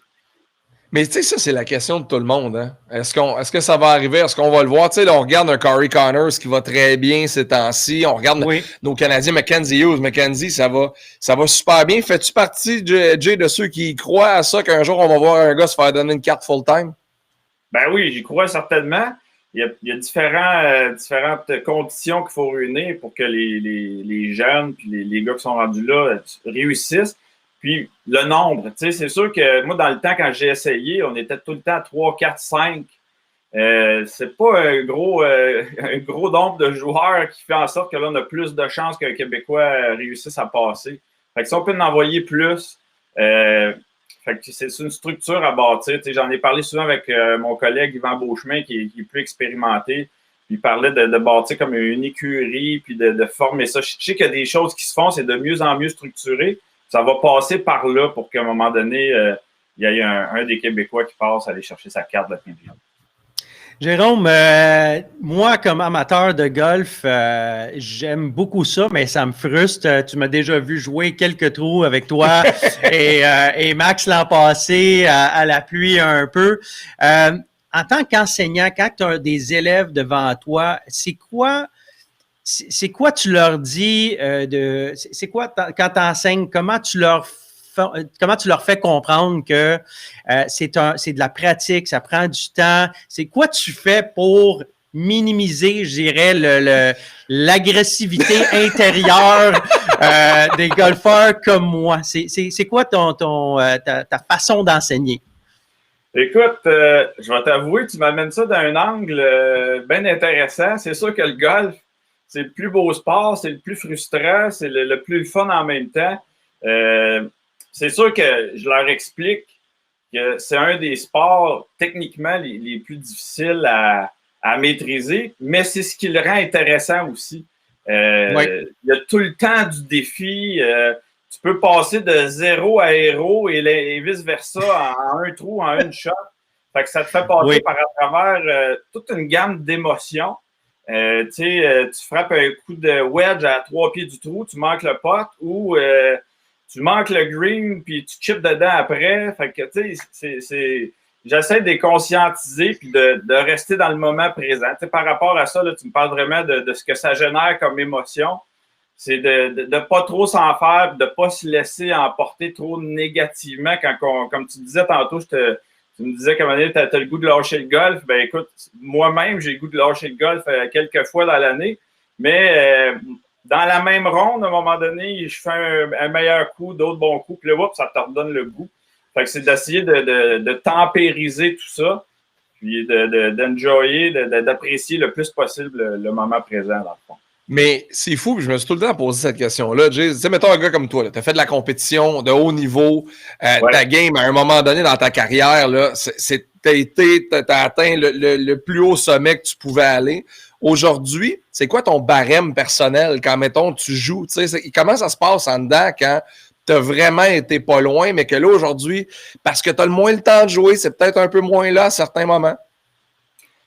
Mais tu sais, ça, c'est la question de tout le monde. Hein? Est-ce que ça va arriver? Est-ce qu'on va le voir? Tu sais, là, on regarde un Corey Connors qui va très bien ces temps-ci. On regarde nos Canadiens, Mackenzie Hughes. Mackenzie, ça va super bien. Fais-tu partie, Jay, de ceux qui croient à ça qu'un jour, on va voir un gars se faire donner une carte full-time? Ben oui, j'y crois certainement. Il y a différentes conditions qu'il faut réunir pour que les jeunes puis les gars qui sont rendus là réussissent. Puis le nombre, tu sais, c'est sûr que moi, dans le temps, quand j'ai essayé, on était tout le temps 3, 4, 5. C'est pas un gros nombre de joueurs qui fait en sorte que là, on a plus de chances qu'un Québécois réussisse à passer. Fait que si on peut en envoyer plus, fait que c'est une structure à bâtir. Tu sais, j'en ai parlé souvent avec mon collègue Yvan Beauchemin, qui est plus expérimenté. Il parlait de bâtir comme une écurie, puis de former ça. Je sais qu'il y a des choses qui se font, c'est de mieux en mieux structuré. Ça va passer par là pour qu'à un moment donné, il y ait un des Québécois qui passe à aller chercher sa carte de la PGA. Jérôme, moi, comme amateur de golf, j'aime beaucoup ça, mais ça me frustre. Tu m'as déjà vu jouer quelques trous avec toi et Max l'an passé à la pluie un peu. En tant qu'enseignant, quand tu as des élèves devant toi, c'est quoi tu leur dis c'est quoi quand tu enseignes, comment tu leur fais comprendre que c'est de la pratique, ça prend du temps? C'est quoi tu fais pour minimiser, je dirais, l'agressivité intérieure des golfeurs comme moi? C'est quoi ta façon d'enseigner? Écoute, je vais t'avouer, tu m'amènes ça d'un angle bien intéressant. C'est sûr que le golf, c'est le plus beau sport, c'est le plus frustrant, c'est le plus fun en même temps. C'est sûr que je leur explique que c'est un des sports techniquement les plus difficiles à maîtriser, mais c'est ce qui le rend intéressant aussi. Il y a tout le temps du défi. Tu peux passer de 0 à héros et vice-versa en un trou, en une shot. Fait que ça te fait passer par à travers toute une gamme d'émotions. Tu frappes un coup de wedge à 3 pieds du trou, tu manques le putt ou tu manques le green puis tu chips dedans après. Fait que, tu sais, j'essaie de les conscientiser puis de rester dans le moment présent. T'sais, par rapport à ça, là, tu me parles vraiment de ce que ça génère comme émotion. C'est de ne pas trop s'en faire, de ne pas se laisser emporter trop négativement. Comme tu disais tantôt, tu me disais qu'à un moment donné, tu as le goût de lâcher le golf. Ben écoute, moi-même, j'ai le goût de lâcher le golf quelques fois dans l'année. Mais dans la même ronde, à un moment donné, je fais un meilleur coup, d'autres bons coups, puis là, ça te redonne le goût. Fait que c'est d'essayer de tempériser tout ça, puis d'enjoyer, d'apprécier le plus possible le moment présent, dans le fond. Mais c'est fou, je me suis tout le temps posé cette question-là. Tu sais, mettons un gars comme toi, tu as fait de la compétition de haut niveau, ta game, à un moment donné dans ta carrière, t'as atteint le plus haut sommet que tu pouvais aller. Aujourd'hui, c'est quoi ton barème personnel quand, mettons, tu joues? Comment ça se passe en dedans quand tu as vraiment été pas loin, mais que là, aujourd'hui, parce que tu as le moins le temps de jouer, c'est peut-être un peu moins là à certains moments?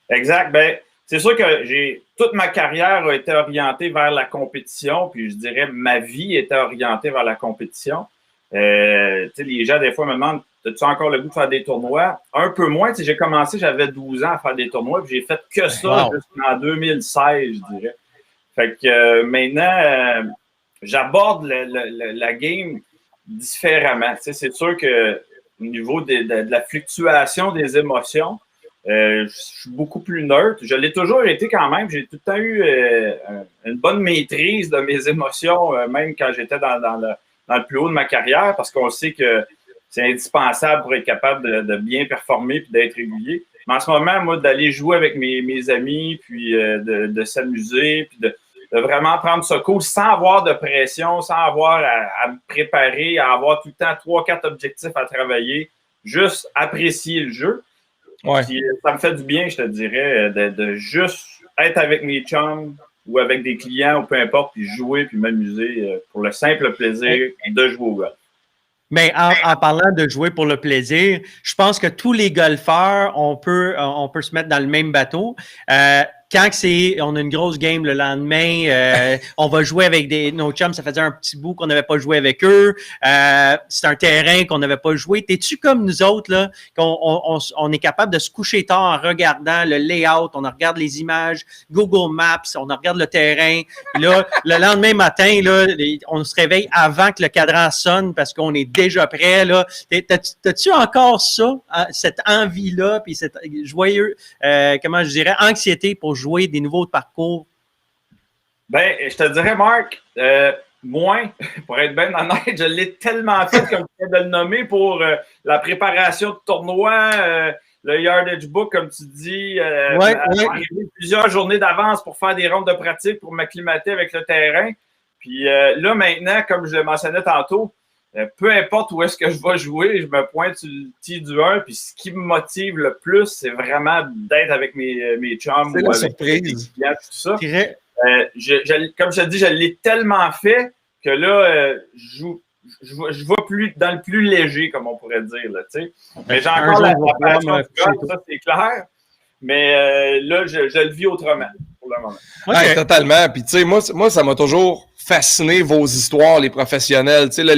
Exact. Ben, c'est sûr que toute ma carrière a été orientée vers la compétition, puis je dirais ma vie était orientée vers la compétition. Les gens, des fois, me demandent, as-tu encore le goût de faire des tournois? Un peu moins. J'ai commencé, j'avais 12 ans à faire des tournois, puis j'ai fait que ça jusqu'en 2016, je dirais. Fait que maintenant, j'aborde la game différemment. C'est sûr que au niveau de la fluctuation des émotions, je suis beaucoup plus neutre. Je l'ai toujours été quand même. J'ai tout le temps eu une bonne maîtrise de mes émotions, même quand j'étais dans le plus haut de ma carrière, parce qu'on sait que c'est indispensable pour être capable de bien performer et d'être régulier. Mais en ce moment, moi, d'aller jouer avec mes amis, puis de s'amuser, puis de vraiment prendre ce cours sans avoir de pression, sans avoir à me préparer, à avoir tout le temps 3-4 objectifs à travailler, juste apprécier le jeu. Ouais. Puis, ça me fait du bien, je te dirais, de juste être avec mes chums ou avec des clients ou peu importe, puis jouer puis m'amuser pour le simple plaisir de jouer au golf. Mais en parlant de jouer pour le plaisir, je pense que tous les golfeurs, on peut se mettre dans le même bateau. quand on a une grosse game le lendemain, on va jouer avec nos chums, ça faisait un petit bout qu'on n'avait pas joué avec eux. C'est un terrain qu'on n'avait pas joué. T'es-tu comme nous autres, là, on est capable de se coucher tard en regardant le layout, on regarde les images, Google Maps, on regarde le terrain. Puis là, le lendemain matin, là, on se réveille avant que le cadran sonne parce qu'on est déjà prêt. Là. T'as-tu encore ça, cette envie-là, puis cette joyeuse, comment je dirais, anxiété pour jouer des nouveaux parcours? Ben, je te dirais, Marc, moins, pour être bien honnête, je l'ai tellement fait, comme tu viens de le nommer, pour la préparation de tournoi, le Yardage Book, comme tu dis, arriver plusieurs journées d'avance pour faire des rondes de pratique, pour m'acclimater avec le terrain. Puis là, maintenant, comme je le mentionnais tantôt, peu importe où est-ce que je vais jouer, je me pointe sur le tee du 1, puis ce qui me motive le plus, c'est vraiment d'être avec mes chums ou avec mes clients, tout ça. Comme je te dis, je l'ai tellement fait que là, je vais plus dans le plus léger, comme on pourrait dire. Là, mais j'ai encore la passion du golf, ça c'est clair. Mais là, je le vis autrement pour le moment. Okay. Ouais, totalement. Puis tu sais, moi, ça m'a toujours fasciné vos histoires, les professionnels. Tu sais, là,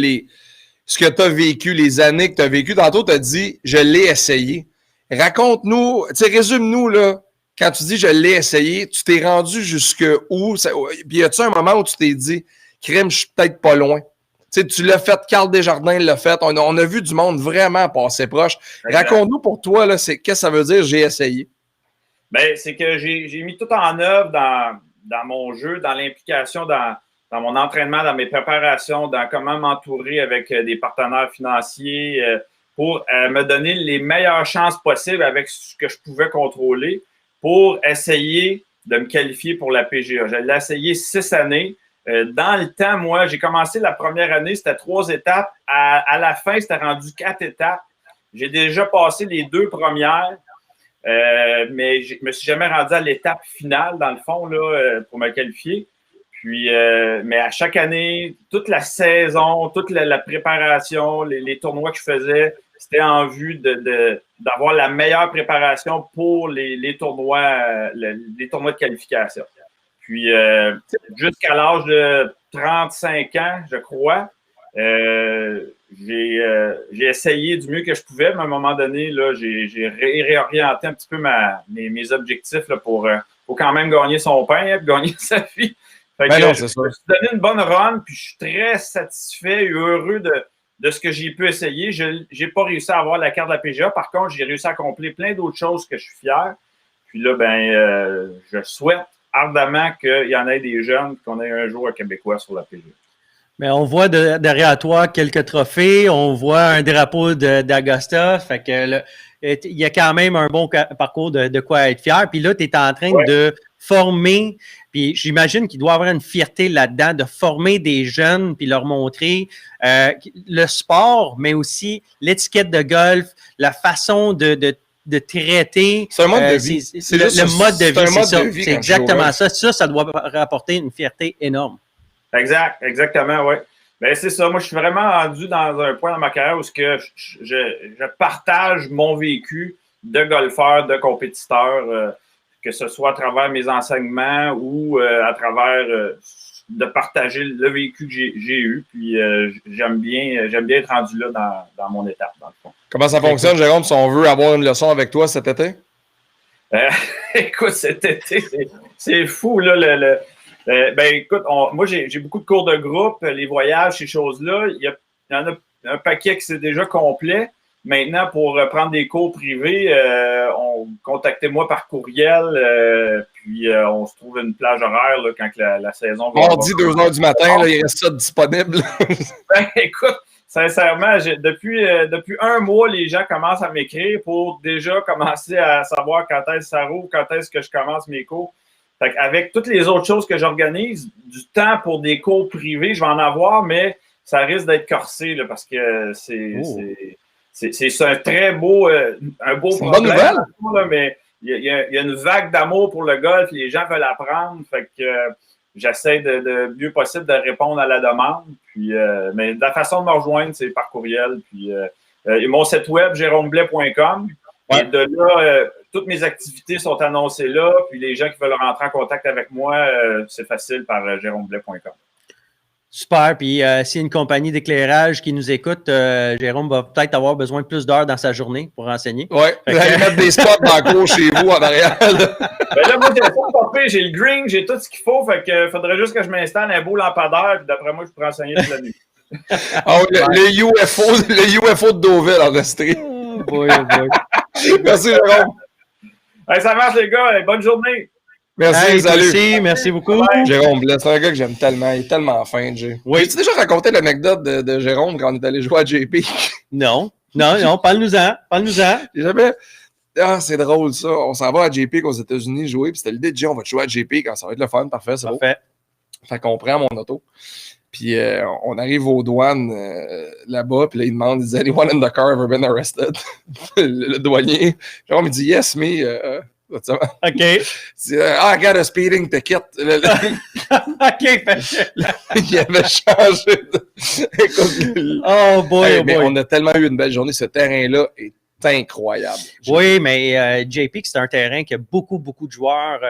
ce que tu as vécu, les années que tu as vécu. Tantôt, tu as dit, je l'ai essayé. Raconte-nous, tu sais, résume-nous, là. Quand tu dis je l'ai essayé, tu t'es rendu jusque où? Puis y a-tu un moment où tu t'es dit, crème, je suis peut-être pas loin? Tu sais, tu l'as fait, Carl Desjardins l'a fait. On a vu du monde vraiment passer proche. Raconte-nous pour toi, là, qu'est-ce que ça veut dire, j'ai essayé? Ben, c'est que j'ai mis tout en œuvre dans mon jeu, dans l'implication, dans mon entraînement, dans mes préparations, dans comment m'entourer avec des partenaires financiers pour me donner les meilleures chances possibles avec ce que je pouvais contrôler pour essayer de me qualifier pour la PGA. Je l'ai essayé 6 années. Dans le temps, moi, j'ai commencé la première année, c'était 3 étapes. À la fin, c'était rendu 4 étapes. J'ai déjà passé les 2 premières, mais je me suis jamais rendu à l'étape finale, dans le fond, là, pour me qualifier. Puis, mais à chaque année, toute la saison, toute la préparation, les tournois que je faisais, c'était en vue d'avoir la meilleure préparation pour les tournois de qualification. Puis, jusqu'à l'âge de 35 ans, je crois, j'ai essayé du mieux que je pouvais, mais à un moment donné, là, j'ai réorienté un petit peu mes objectifs là, pour quand même gagner son pain et gagner sa vie. Fait que, je me suis donné une bonne run, puis je suis très satisfait et heureux de ce que j'ai pu essayer. Je n'ai pas réussi à avoir la carte de la PGA. Par contre, j'ai réussi à accomplir plein d'autres choses que je suis fier. Puis là, je souhaite ardemment qu'il y en ait des jeunes, qu'on ait un jour un Québécois sur la PGA. Mais on voit derrière toi quelques trophées, on voit un drapeau d'Augusta. Fait que il y a quand même un bon parcours de quoi être fier. Puis là, tu es en train de former, puis j'imagine qu'il doit y avoir une fierté là-dedans de former des jeunes puis leur montrer le sport, mais aussi l'étiquette de golf, la façon de traiter. C'est un mode de vie. C'est le mode de vie, c'est ça. C'est exactement ça. Ça doit rapporter une fierté énorme. Exactement, oui. Ben, c'est ça. Moi, je suis vraiment rendu dans un point dans ma carrière où je partage mon vécu de golfeur, de compétiteur, que ce soit à travers mes enseignements ou à travers de partager le vécu que j'ai eu. Puis j'aime bien être rendu là dans mon étape, dans le fond. Comment ça fonctionne, Jérôme, si on veut avoir une leçon avec toi cet été? Écoute, cet été, c'est fou, là. Écoute, moi, j'ai beaucoup de cours de groupe, les voyages, ces choses-là. Il y en a un paquet qui c'est déjà complet. Maintenant, pour prendre des cours privés, contactez-moi par courriel, puis on se trouve une plage horaire là, quand la saison va... Mardi, 2h du matin, là, il reste ça disponible. Écoute, sincèrement, depuis 1 mois, les gens commencent à m'écrire pour déjà commencer à savoir quand est-ce que ça rouvre, quand est-ce que je commence mes cours. Fait avec toutes les autres choses que j'organise, du temps pour des cours privés, je vais en avoir, mais ça risque d'être corsé là, parce que c'est un très beau, problème. Bonne nouvelle. Là, mais il y a une vague d'amour pour le golf, les gens veulent apprendre. Fait que j'essaie de mieux possible de répondre à la demande. Puis, mais la façon de me rejoindre, c'est par courriel. Puis mon site web, jérômeblais.com. Ouais. Et de là, toutes mes activités sont annoncées là. Puis les gens qui veulent rentrer en contact avec moi, c'est facile par jérômeblais.com. Super. Puis s'il y a une compagnie d'éclairage qui nous écoute, Jérôme va peut-être avoir besoin de plus d'heures dans sa journée pour enseigner. Oui, vous allez mettre des spots dans le cours chez vous en arrière. Ben là, moi, j'ai le green, j'ai tout ce qu'il faut. Fait que faudrait juste que je m'installe un beau lampadaire. Puis d'après moi, je pourrais enseigner toute la nuit. le UFO de Deauville en Estrie. Oh boy, oh boy. Merci, Jérôme. Hey, ça marche, les gars. Hey, bonne journée. Merci, salut. Merci, merci beaucoup. Bye. Jérôme Blais, c'est un gars que j'aime tellement. Il est tellement fin, Jay. Oui. As-tu déjà raconté l'anecdote de Jérôme quand on est allé jouer à JP? Non, parle-nous-en. J'ai jamais... Ah, c'est drôle, ça. On s'en va à JP aux États-Unis jouer. Puis c'était l'idée de dire, on va jouer à JP quand ça va être le fun. Parfait, c'est beau. Fait qu'on prend mon auto. Puis on arrive aux douanes là-bas. Puis là, il demande, il dit, anyone in the car ever been arrested? le douanier. Jérôme, il dit, yes, me. OK. I got a speeding ticket. OK. Il avait changé. Écoute, oh boy, mais on a tellement eu une belle journée. Ce terrain-là est incroyable. Oui, mais JP, c'est un terrain qui a beaucoup de joueurs.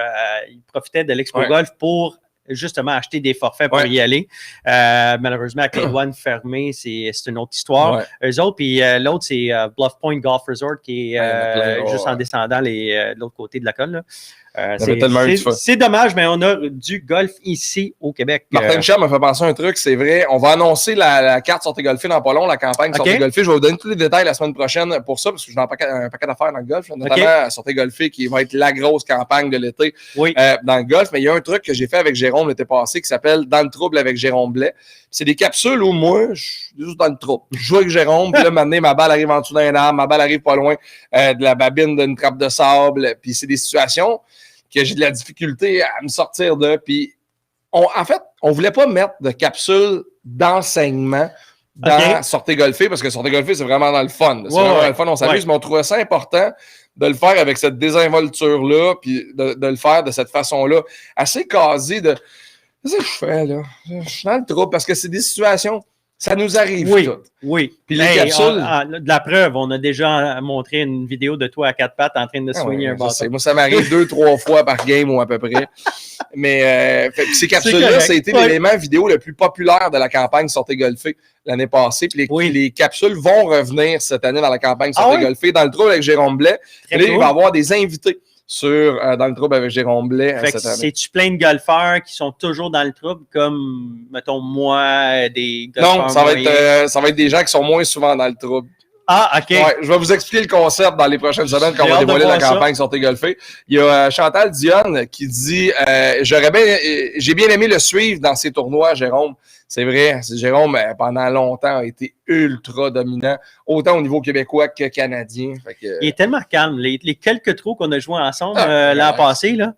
Ils profitaient de l'Expo Golf pour justement acheter des forfaits pour y aller. Malheureusement, avec les douanes fermées, c'est une autre histoire. Eux autres, puis l'autre, c'est Bluff Point Golf Resort qui est juste en descendant de l'autre côté de la colle. C'est dommage, mais on a du golf ici au Québec. Martin Michel m'a fait penser à un truc, c'est vrai. On va annoncer la carte Sortez Golfer dans pas long, la campagne Sortez Golfer. Je vais vous donner tous les détails la semaine prochaine pour ça, parce que j'ai un paquet d'affaires dans le golf, notamment Sortez Golfer qui va être la grosse campagne de l'été dans le golf. Mais il y a un truc que j'ai fait avec Jérôme l'été passé qui s'appelle Dans le trouble avec Jérôme Blais. C'est des capsules où moi, je suis juste dans le trouble. Je joue avec Jérôme, puis là, maintenant, ma balle arrive en dessous d'un arbre, ma balle arrive pas loin de la babine d'une trappe de sable. Puis c'est des situations que j'ai de la difficulté à me sortir de. Puis, en fait, on voulait pas mettre de capsule d'enseignement dans Sortez Golfer, parce que Sortez Golfer, c'est vraiment dans le fun. C'est vraiment dans le fun, on s'amuse, mais on trouvait ça important de le faire avec cette désinvolture-là, puis de le faire de cette façon-là, assez casé de... Qu'est-ce que je fais, là? Je suis dans le trouble, parce que c'est des situations... Ça nous arrive toutes. Oui. Puis les capsules... de la preuve, on a déjà montré une vidéo de toi à quatre pattes en train de swinger un bâton. Moi, ça m'arrive 2-3 fois par game ou à peu près. Mais ces capsules-là, ça a été l'élément vidéo le plus populaire de la campagne Sortez Golfer l'année passée. Puis les capsules vont revenir cette année dans la campagne Sortez Golfer, dans le trouble avec Jérôme Blais. Puis là, il va y avoir des invités dans le trouble avec Jérôme Blais cette année. C'est-tu plein de golfeurs qui sont toujours dans le trouble, comme, mettons, moi, des golfeurs? Non, ça va être des gens qui sont moins souvent dans le trouble. Ah, OK. Ouais, je vais vous expliquer le concept dans les prochaines semaines quand on va dévoiler la campagne Sortez Golfer. Il y a Chantal Dionne qui dit j'ai bien aimé le suivre dans ses tournois, Jérôme. C'est vrai, Jérôme, pendant longtemps, a été ultra dominant, autant au niveau québécois que canadien. Il est tellement calme. Les quelques trous qu'on a joués ensemble l'an passé, là.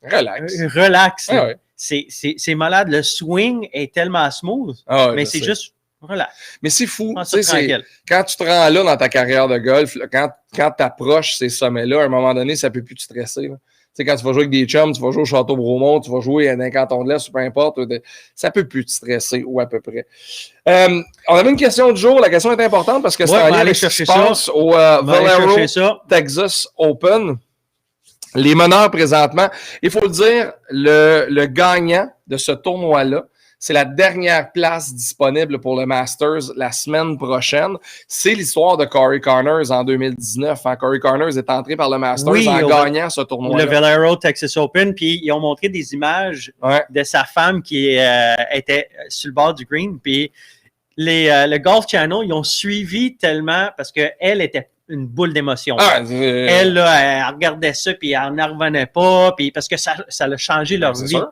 Relax. C'est malade. Le swing est tellement smooth, mais c'est juste relax. Mais c'est fou. Quand tu te rends là dans ta carrière de golf, là, quand tu approches ces sommets-là, à un moment donné, ça ne peut plus te stresser. Tu sais, quand tu vas jouer avec des chums, tu vas jouer au Château-Bromont, tu vas jouer dans un canton de l'Est, peu importe, ça ne peut plus te stresser, ou à peu près. On avait une question du jour. La question est importante parce que c'est en lien avec ce qui se passe au Valero Texas Open. Les meneurs présentement, il faut le dire, le gagnant de ce tournoi-là, c'est la dernière place disponible pour le Masters la semaine prochaine. C'est l'histoire de Corey Connors en 2019. Corey Connors est entré par le Masters en gagnant ce tournoi-là. Le Valero Texas Open, puis ils ont montré des images de sa femme qui était sur le bord du green. Puis le Golf Channel, ils ont suivi tellement parce qu'elle était une boule d'émotion. Elle, là, elle regardait ça, puis elle n'en revenait pas, puis parce que ça a changé leur vie. Sûr.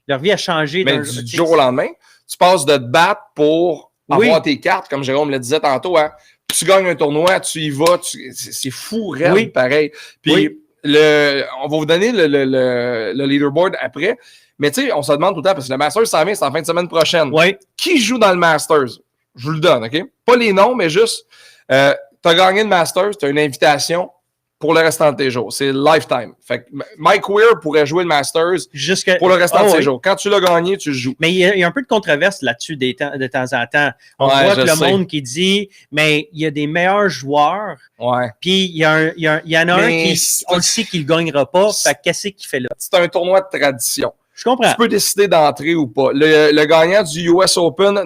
Leur vie a changé. Mais du jour au lendemain, tu passes de te battre pour avoir tes cartes, comme Jérôme le disait tantôt. Hein. Tu gagnes un tournoi, tu y vas. C'est fou, raide, pareil. Puis, on va vous donner le leaderboard après. Mais tu sais, on se demande tout le temps, parce que le Masters s'en vient, c'est en fin de semaine prochaine. Qui joue dans le Masters? Je vous le donne, OK? Pas les noms, mais juste, tu as gagné le Masters, tu as une invitation pour le restant de tes jours. C'est lifetime. Fait que Mike Weir pourrait jouer le Masters pour le restant de ses jours. Quand tu l'as gagné, tu le joues. Mais il y a un peu de controverse là-dessus de temps en temps. On voit que le monde qui dit, mais il y a des meilleurs joueurs, puis il y en a un qui, on le sait qu'il ne gagnera pas, fait qu'est-ce qu'il fait là? C'est un tournoi de tradition. Je comprends. Tu peux décider d'entrer ou pas. Le gagnant du US Open,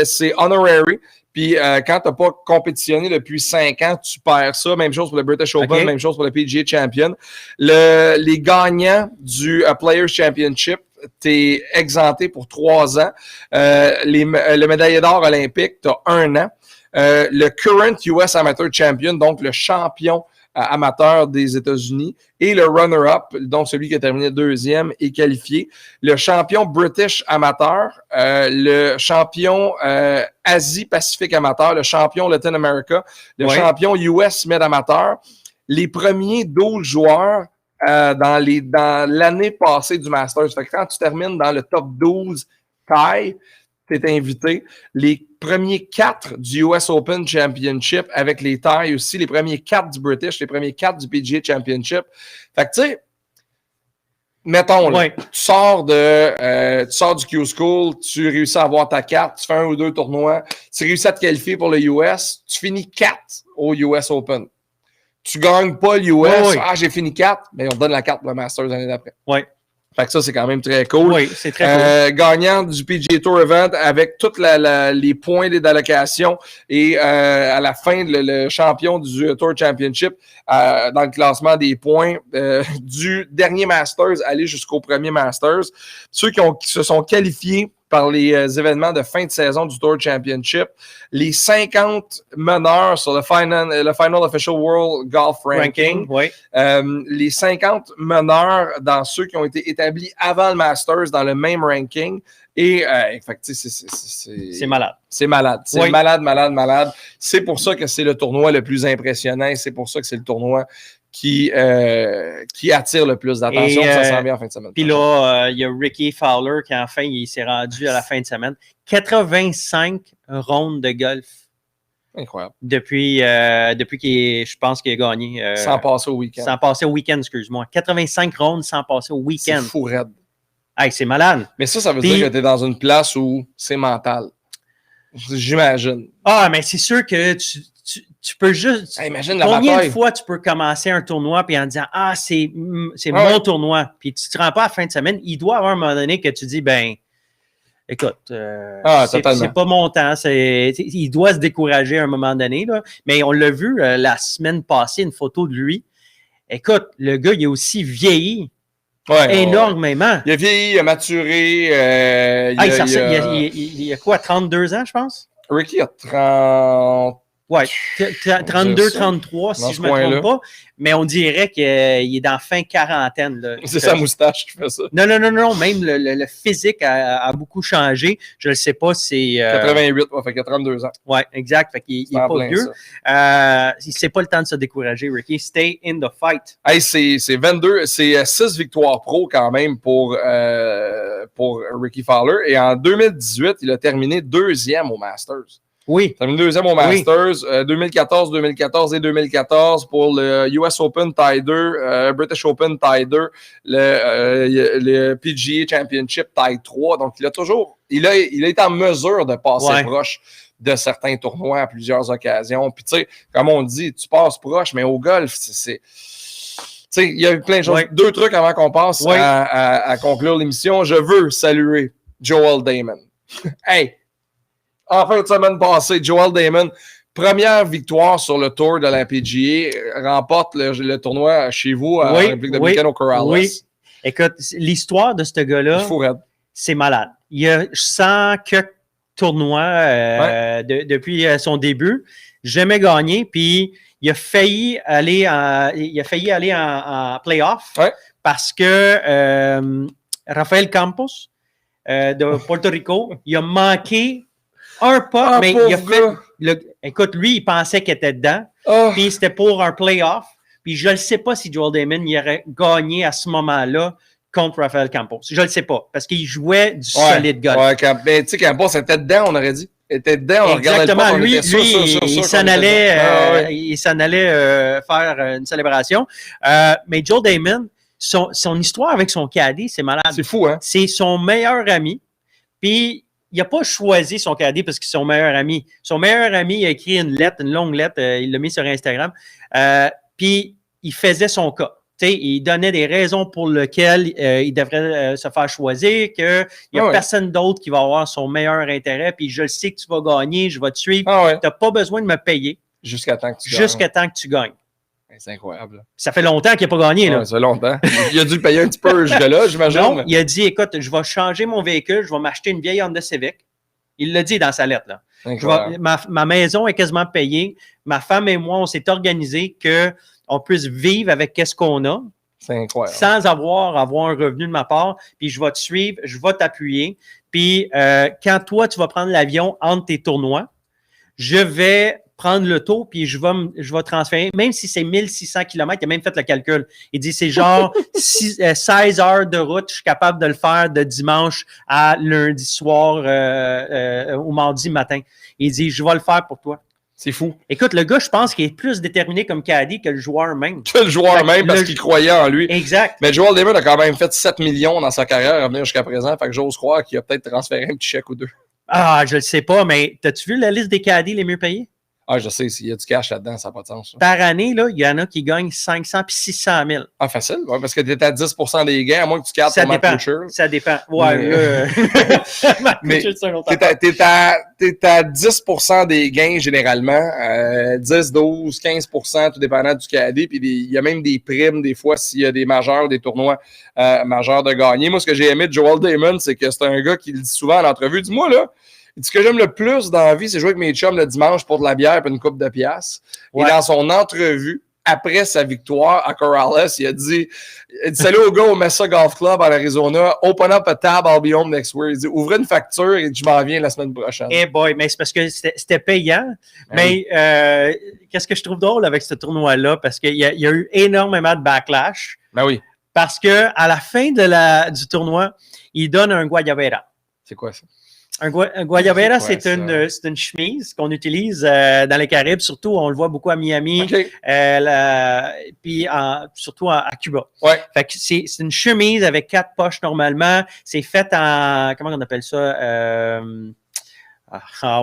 c'est honorary. Puis quand tu n'as pas compétitionné depuis 5 ans, tu perds ça. Même chose pour le British Open, même chose pour le PGA Champion. Les gagnants du Players Championship, tu es exempté pour 3 ans. Le médaillé d'or olympique, tu as 1 an. Le current US Amateur Champion, donc le champion amateur des États-Unis, et le runner-up, donc celui qui a terminé 2e, est qualifié. Le champion British amateur, le champion Asie-Pacifique amateur, le champion Latin America, le champion US Med amateur. Les premiers 12 joueurs dans l'année passée du Masters. Fait que quand tu termines dans le top 12 taille, tu es invité. Les premiers 4 du US Open Championship avec les tailles aussi, les premiers 4 du British, les premiers 4 du PGA Championship. Fait que tu sais, mettons, là, tu sors du Q-School, tu réussis à avoir ta carte, tu fais 1 ou 2 tournois, tu réussis à te qualifier pour le US, tu finis 4 au US Open. Tu gagnes pas le US, j'ai fini 4, mais on te donne la carte pour le Masters l'année d'après. Fait que ça, c'est quand même très cool. Oui, c'est très cool. Gagnant du PGA Tour Event avec tous les points d'allocation et à la fin, le champion du Tour Championship dans le classement des points du dernier Masters aller jusqu'au premier Masters. Ceux qui se sont qualifiés par les événements de fin de saison du Tour Championship, les 50 meneurs sur le Final Official World Golf Ranking, les 50 meneurs dans ceux qui ont été établis avant le Masters dans le même ranking. Et c'est malade. C'est malade. C'est malade. C'est pour ça que c'est le tournoi le plus impressionnant. C'est pour ça que c'est le tournoi qui attire le plus d'attention. Ça s'en vient en fin de semaine. Puis là, il y a Ricky Fowler qui, enfin, il s'est rendu à la fin de semaine. 85 rondes de golf. Incroyable. Depuis je pense qu'il a gagné. Sans passer au week-end. Sans passer au week-end, excuse-moi. 85 rondes sans passer au week-end. C'est fou raide. Hey, c'est malade. Mais ça veut dire que tu es dans une place où c'est mental. J'imagine. Ah, mais c'est sûr que tu peux juste... imagine la combien bataille. de fois tu peux commencer un tournoi puis en disant « Ah, c'est mon tournoi ». Puis tu te rends pas à la fin de semaine. Il doit y avoir un moment donné que tu dis « Ben, écoute, c'est pas mon temps. » Il doit se décourager à un moment donné. Là. Mais on l'a vu la semaine passée, une photo de lui. Écoute, le gars, il est aussi vieilli. Énormément. Il a vieilli, il a maturé. Il a quoi, 32 ans, je pense? Ricky a 30... Ouais, 32, 33, si je ne me trompe pas. Mais on dirait qu'il est dans fin quarantaine. Là. C'est sa moustache qui fait ça. Non. Même le physique a beaucoup changé. Je ne sais pas si... 88, fait qu'il a 32 ans. Oui, exact. Fait qu'il n'est pas vieux. C'est pas le temps de se décourager, Ricky. Stay in the fight. Hey, c'est 6 victoires pro quand même pour Ricky Fowler. Et en 2018, il a terminé 2e au Masters. Oui. Il a terminé 2e au Masters, 2014 et 2014 pour le US Open Tie 2, British Open Tie 2, le PGA Championship Tie 3. Donc, il a été en mesure de passer proche de certains tournois à plusieurs occasions. Puis, tu sais, comme on dit, tu passes proche, mais au golf, tu sais, il y a eu plein de choses. 2 trucs avant qu'on passe à conclure l'émission. Je veux saluer Joel Dahmen. Hey! En fin de semaine passée, Joel Dahmen, première victoire sur le tour de la PGA, remporte le tournoi chez vous en République dominicaine au Corrales. Oui. Écoute, l'histoire de ce gars-là, c'est malade. Il y a 100 tournois depuis son début. Jamais gagné, puis il a failli aller en playoff parce que Rafael Campos de Porto Rico, il a manqué un pas, mais il a fait... écoute, lui, il pensait qu'il était dedans. Puis c'était pour un playoff. Puis je ne sais pas si Joel Dahmen il aurait gagné à ce moment-là contre Rafael Campos. Je ne le sais pas. Parce qu'il jouait du solide golf. Mais tu sais, Campos était dedans, on aurait dit. était dedans, on regardait le exactement. pot, on Lui, était sûr il s'en qu'on était allait, dedans. Ouais. il s'en allait faire une célébration. Mais Joel Damon, son histoire avec son caddie, c'est malade. C'est fou, hein? C'est son meilleur ami. Puis, il n'a pas choisi son caddie parce que c'est son meilleur ami. Son meilleur ami, il a écrit une longue lettre, il l'a mis sur Instagram. Puis, il faisait son cas. T'sais, il donnait des raisons pour lesquelles il devrait se faire choisir, qu'il n'y a personne d'autre qui va avoir son meilleur intérêt, puis je le sais que tu vas gagner, je vais te suivre. Tu n'as pas besoin de me payer. Jusqu'à temps que tu gagnes. C'est incroyable. Ça fait longtemps qu'il n'a pas gagné. Là. Ça fait longtemps. Il a dû le payer un petit peu jusque-là, j'imagine. Non, il a dit, écoute, je vais changer mon véhicule, je vais m'acheter une vieille Honda Civic. Il l'a dit dans sa lettre. Là. Ma maison est quasiment payée. Ma femme et moi, on s'est organisé qu'on puisse vivre avec ce qu'on a. C'est incroyable. Sans avoir un revenu de ma part. Puis je vais te suivre, je vais t'appuyer. Puis quand toi, tu vas prendre l'avion entre tes tournois, je vais prendre le taux, puis je vais transférer, même si c'est 1600 km, il a même fait le calcul. Il dit, c'est genre 16 heures de route, je suis capable de le faire de dimanche à lundi soir au mardi matin. Il dit, je vais le faire pour toi. C'est fou. Écoute, le gars, je pense qu'il est plus déterminé comme caddie que le joueur même. Que le joueur même, parce qu'il croyait en lui. Exact. Mais Joel Damon a quand même fait 7 millions dans sa carrière à venir jusqu'à présent, fait que j'ose croire qu'il a peut-être transféré un petit chèque ou deux. Ah, je le sais pas, mais t'as-tu vu la liste des caddies les mieux payés? Ah, je sais, s'il y a du cash là-dedans, ça n'a pas de sens. Ça. Par année, là, il y en a qui gagnent 500 puis 600 000. Ah, facile, ouais, parce que tu es à 10 des gains, à moins que tu gardes ton Matt Kuchar. Ça dépend. Ouais, mais t'es à 10 des gains généralement, 10, 12, 15 tout dépendant du caddie. Puis il y a même des primes des fois s'il y a des majeurs, des tournois majeurs de gagner. Moi, ce que j'ai aimé de Joel Damon, c'est que c'est un gars qui le dit souvent en entrevue. Dis-moi, là, ce que j'aime le plus dans la vie, c'est jouer avec mes chums le dimanche pour de la bière et une coupe de piastres. Ouais. Et dans son entrevue, après sa victoire à Corrales, il a dit salut aux gars au Mesa Golf Club en Arizona, open up a tab, I'll be home next week. Il dit ouvrez une facture et je m'en viens la semaine prochaine. Eh boy, mais c'est parce que c'était payant. Mais qu'est-ce que je trouve drôle avec ce tournoi-là? Parce qu'il y a eu énormément de backlash. Ben oui. Parce qu'à la fin du tournoi, il donne un Guayabera. C'est quoi ça? Un Guayabera, c'est une chemise qu'on utilise dans les Caraïbes, surtout on le voit beaucoup à Miami, puis surtout à Cuba. Ouais. Fait que c'est une chemise avec 4 poches normalement. C'est fait en, comment on appelle ça?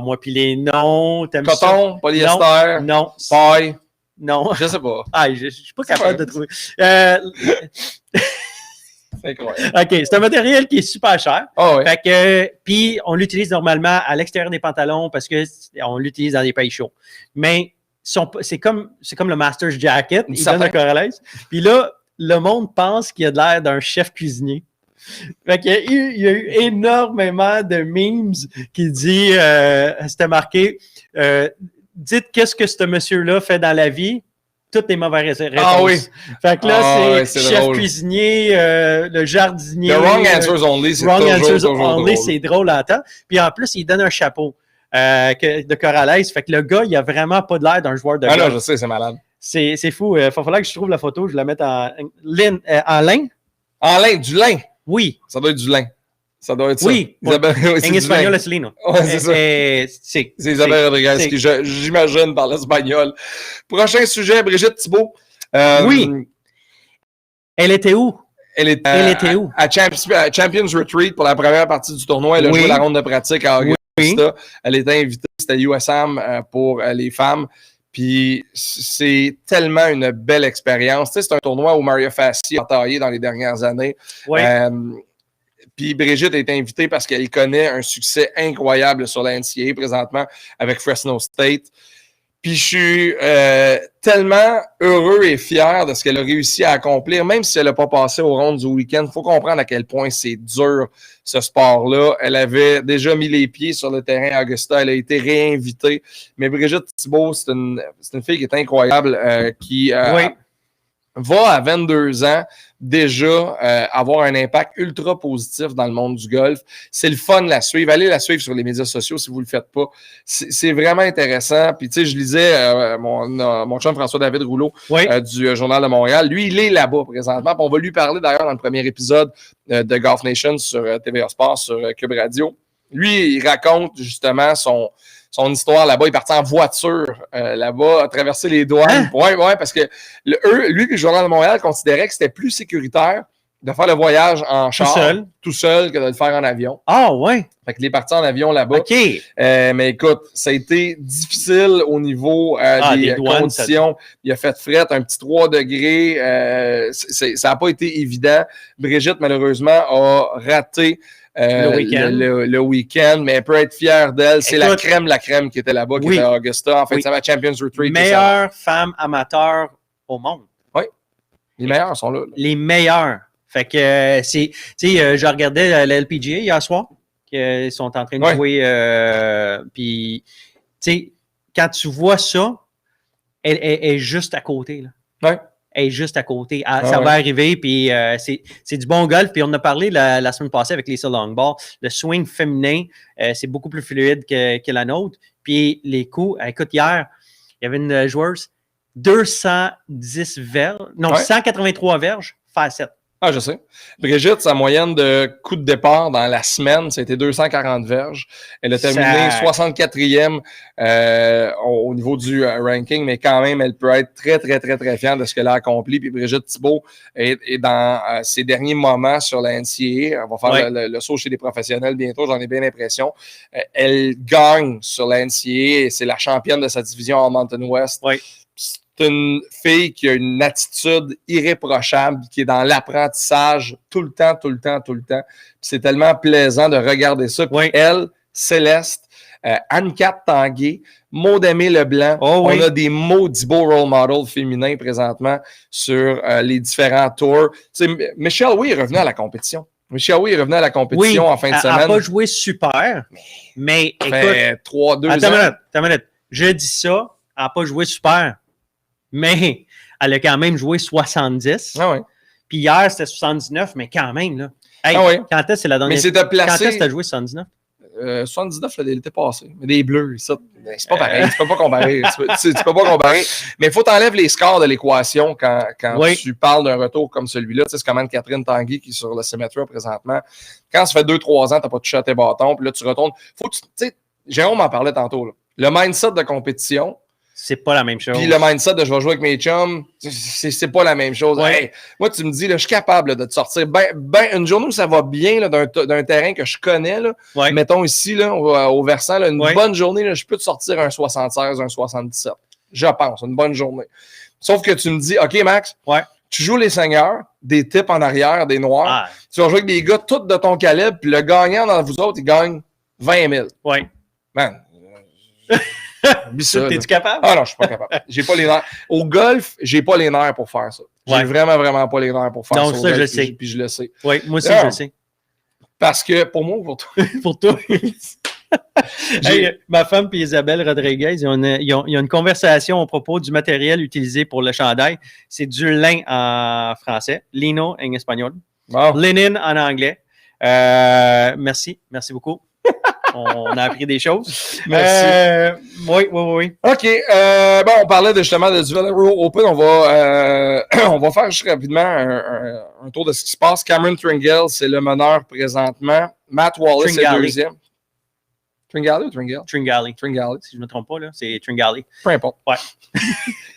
Moi, puis les noms. Coton, ça? Polyester, non. paille. Non. Je sais pas. Ah, je suis pas capable de trouver. C'est incroyable. OK, c'est un matériel qui est super cher. Oh, ouais. Fait que, puis on l'utilise normalement à l'extérieur des pantalons parce qu'on l'utilise dans des pays chauds. Mais c'est comme le Master's Jacket, il donne un Corrales. Puis là, le monde pense qu'il a de l'air d'un chef cuisinier. Fait qu'il y a eu énormément de memes qui dit, c'était marqué, dites qu'est-ce que ce monsieur-là fait dans la vie. Toutes les mauvaises réponses. Ah oui. Fait que là, c'est chef drôle. Cuisinier, le jardinier. The wrong answers only, c'est toujours drôle. C'est drôle à temps. Puis en plus, il donne un chapeau de Corrales. Fait que le gars, il a vraiment pas de l'air d'un joueur de golf. Ah non, je sais, c'est malade. C'est fou. Il va falloir que je trouve la photo, je la mette en lin. En lin, du lin? Oui. Ça doit être du lin. Ça doit être ça. Oui. En espagnol, es lino. Ouais, c'est ça. C'est Isabelle Rodriguez qui, j'imagine, parle espagnol. Prochain sujet, Brigitte Thibault. Oui. Elle était où? Elle était où? À Champions Retreat pour la première partie du tournoi. Elle a joué la ronde de pratique à Augusta. Oui. Elle était invitée, c'était USAM pour les femmes. Puis c'est tellement une belle expérience. Tu sais, c'est un tournoi où Maria Fassi a taillé dans les dernières années. Oui. Puis Brigitte a été invitée parce qu'elle connaît un succès incroyable sur la NCAA présentement avec Fresno State. Puis je suis tellement heureux et fier de ce qu'elle a réussi à accomplir, même si elle n'a pas passé aux rondes du week-end. Il faut comprendre à quel point c'est dur, ce sport-là. Elle avait déjà mis les pieds sur le terrain à Augusta. Elle a été réinvitée. Mais Brigitte Thibault, c'est une fille qui est incroyable, qui va à 22 ans déjà avoir un impact ultra positif dans le monde du golf. C'est le fun de la suivre. Allez la suivre sur les médias sociaux si vous ne le faites pas. C'est vraiment intéressant. Puis tu sais, je lisais mon chum François-David Rouleau du Journal de Montréal. Lui, il est là-bas présentement. Puis on va lui parler d'ailleurs dans le premier épisode de Golf Nation sur TVA Sport, sur Cube Radio. Lui, il raconte justement son histoire là-bas. Il est parti en voiture là-bas, a traversé les douanes. Ouais, parce que lui et le Journal de Montréal considéraient que c'était plus sécuritaire de faire le voyage en char tout seul que de le faire en avion. Ah ouais? Fait qu'il est parti en avion là-bas. OK. Mais écoute, ça a été difficile au niveau des douanes, conditions. Il a fait fret, un petit 3 degrés. Ça n'a pas été évident. Brigitte, malheureusement, a raté le week-end, mais elle peut être fière d'elle. C'est la crème qui était là-bas, qui était à Augusta. En fait, c'est la Champions Retreat. Meilleure femme amateur au monde. Oui. Les meilleurs sont là. Les meilleurs. Fait que, je regardais la LPGA hier soir, qu'ils sont en train de jouer, puis, tu sais, quand tu vois ça, elle est juste à côté, là. Ouais. Elle est juste à côté. Ça va arriver, puis c'est du bon golf. Puis on en a parlé la semaine passée avec Lisa Longball. Le swing féminin, c'est beaucoup plus fluide que la nôtre. Puis les coups, écoute, hier, il y avait une joueuse, 210 verges, 183 verges, faire 7. Ah, je sais. Brigitte, sa moyenne de coups de départ dans la semaine, c'était 240 verges. Elle a terminé 64e au niveau du ranking, mais quand même, elle peut être très, très, très, très fière de ce qu'elle a accompli. Puis Brigitte Thibault est dans ses derniers moments sur la NCAA. Elle va faire le saut chez les professionnels bientôt, j'en ai bien l'impression. Elle gagne sur la NCAA et c'est la championne de sa division en Mountain West. Oui. C'est une fille qui a une attitude irréprochable, qui est dans l'apprentissage tout le temps. C'est tellement plaisant de regarder ça. Puis elle, Céleste, Anne-Cat Tanguay, Maud-Aimée Leblanc, on a des maudits beaux role models féminins présentement sur les différents tours. Michelle Wie est revenue à la compétition. En fin de semaine. Elle n'a pas joué super, mais écoute... 2 ans. Attends une minute. Je dis ça, elle n'a pas joué super. Mais elle a quand même joué 70. Ah ouais. Puis hier, c'était 79, mais quand même, là. Hey, quand est-ce que c'est la dernière? Mais c'est de placer... Quand est-ce que tu as joué 79? 79, l'été passé. Mais des bleus, ça, c'est pas pareil. Tu peux pas comparer. tu peux pas comparer. Mais il faut t'enlèver les scores de l'équation quand tu parles d'un retour comme celui-là. Tu sais, c'est comme Anne-Catherine Tanguay qui est sur le Symetra présentement. Quand ça fait 2-3 ans, t'as pas touché à tes bâtons, puis là, tu retournes. Tu sais, Jérôme en parlait tantôt, là. Le mindset de compétition, c'est pas la même chose. Puis le mindset de je vais jouer avec mes chums, c'est pas la même chose. Ouais. Hey, moi, tu me dis, là, je suis capable là, de te sortir une journée où ça va bien là, d'un terrain que je connais. Là, mettons ici, là, au versant, là, une bonne journée, là, je peux te sortir un 76, un 77. Je pense, une bonne journée. Sauf que tu me dis, OK, Max, tu joues les seigneurs, des types en arrière, des noirs. Tu vas jouer avec des gars tous de ton calibre, puis le gagnant dans vous autres, il gagne 20 000. Ouais. Man. T'es-tu capable? Ah non, je suis pas capable. J'ai pas les nerfs. Au golf, j'ai pas les nerfs pour faire ça. J'ai vraiment, vraiment pas les nerfs pour faire ça. Non, ça, je le sais. Puis je le sais. Oui, moi aussi, je le sais. Parce que, pour moi ou pour toi? Pour toi. Hey, ma femme et Isabelle Rodriguez, ils ont une conversation à propos du matériel utilisé pour le chandail. C'est du lin en français, lino en espagnol, linen en anglais. Merci beaucoup. On a appris des choses. Merci. Oui. OK. On parlait justement du Valero Open. On va faire juste rapidement un tour de ce qui se passe. Cameron Tringale, c'est le meneur présentement. Matt Wallace, c'est le deuxième. Tringale ou Tringale? Tringale. Si je ne me trompe pas, là, c'est Tringale. Peu importe. Ouais.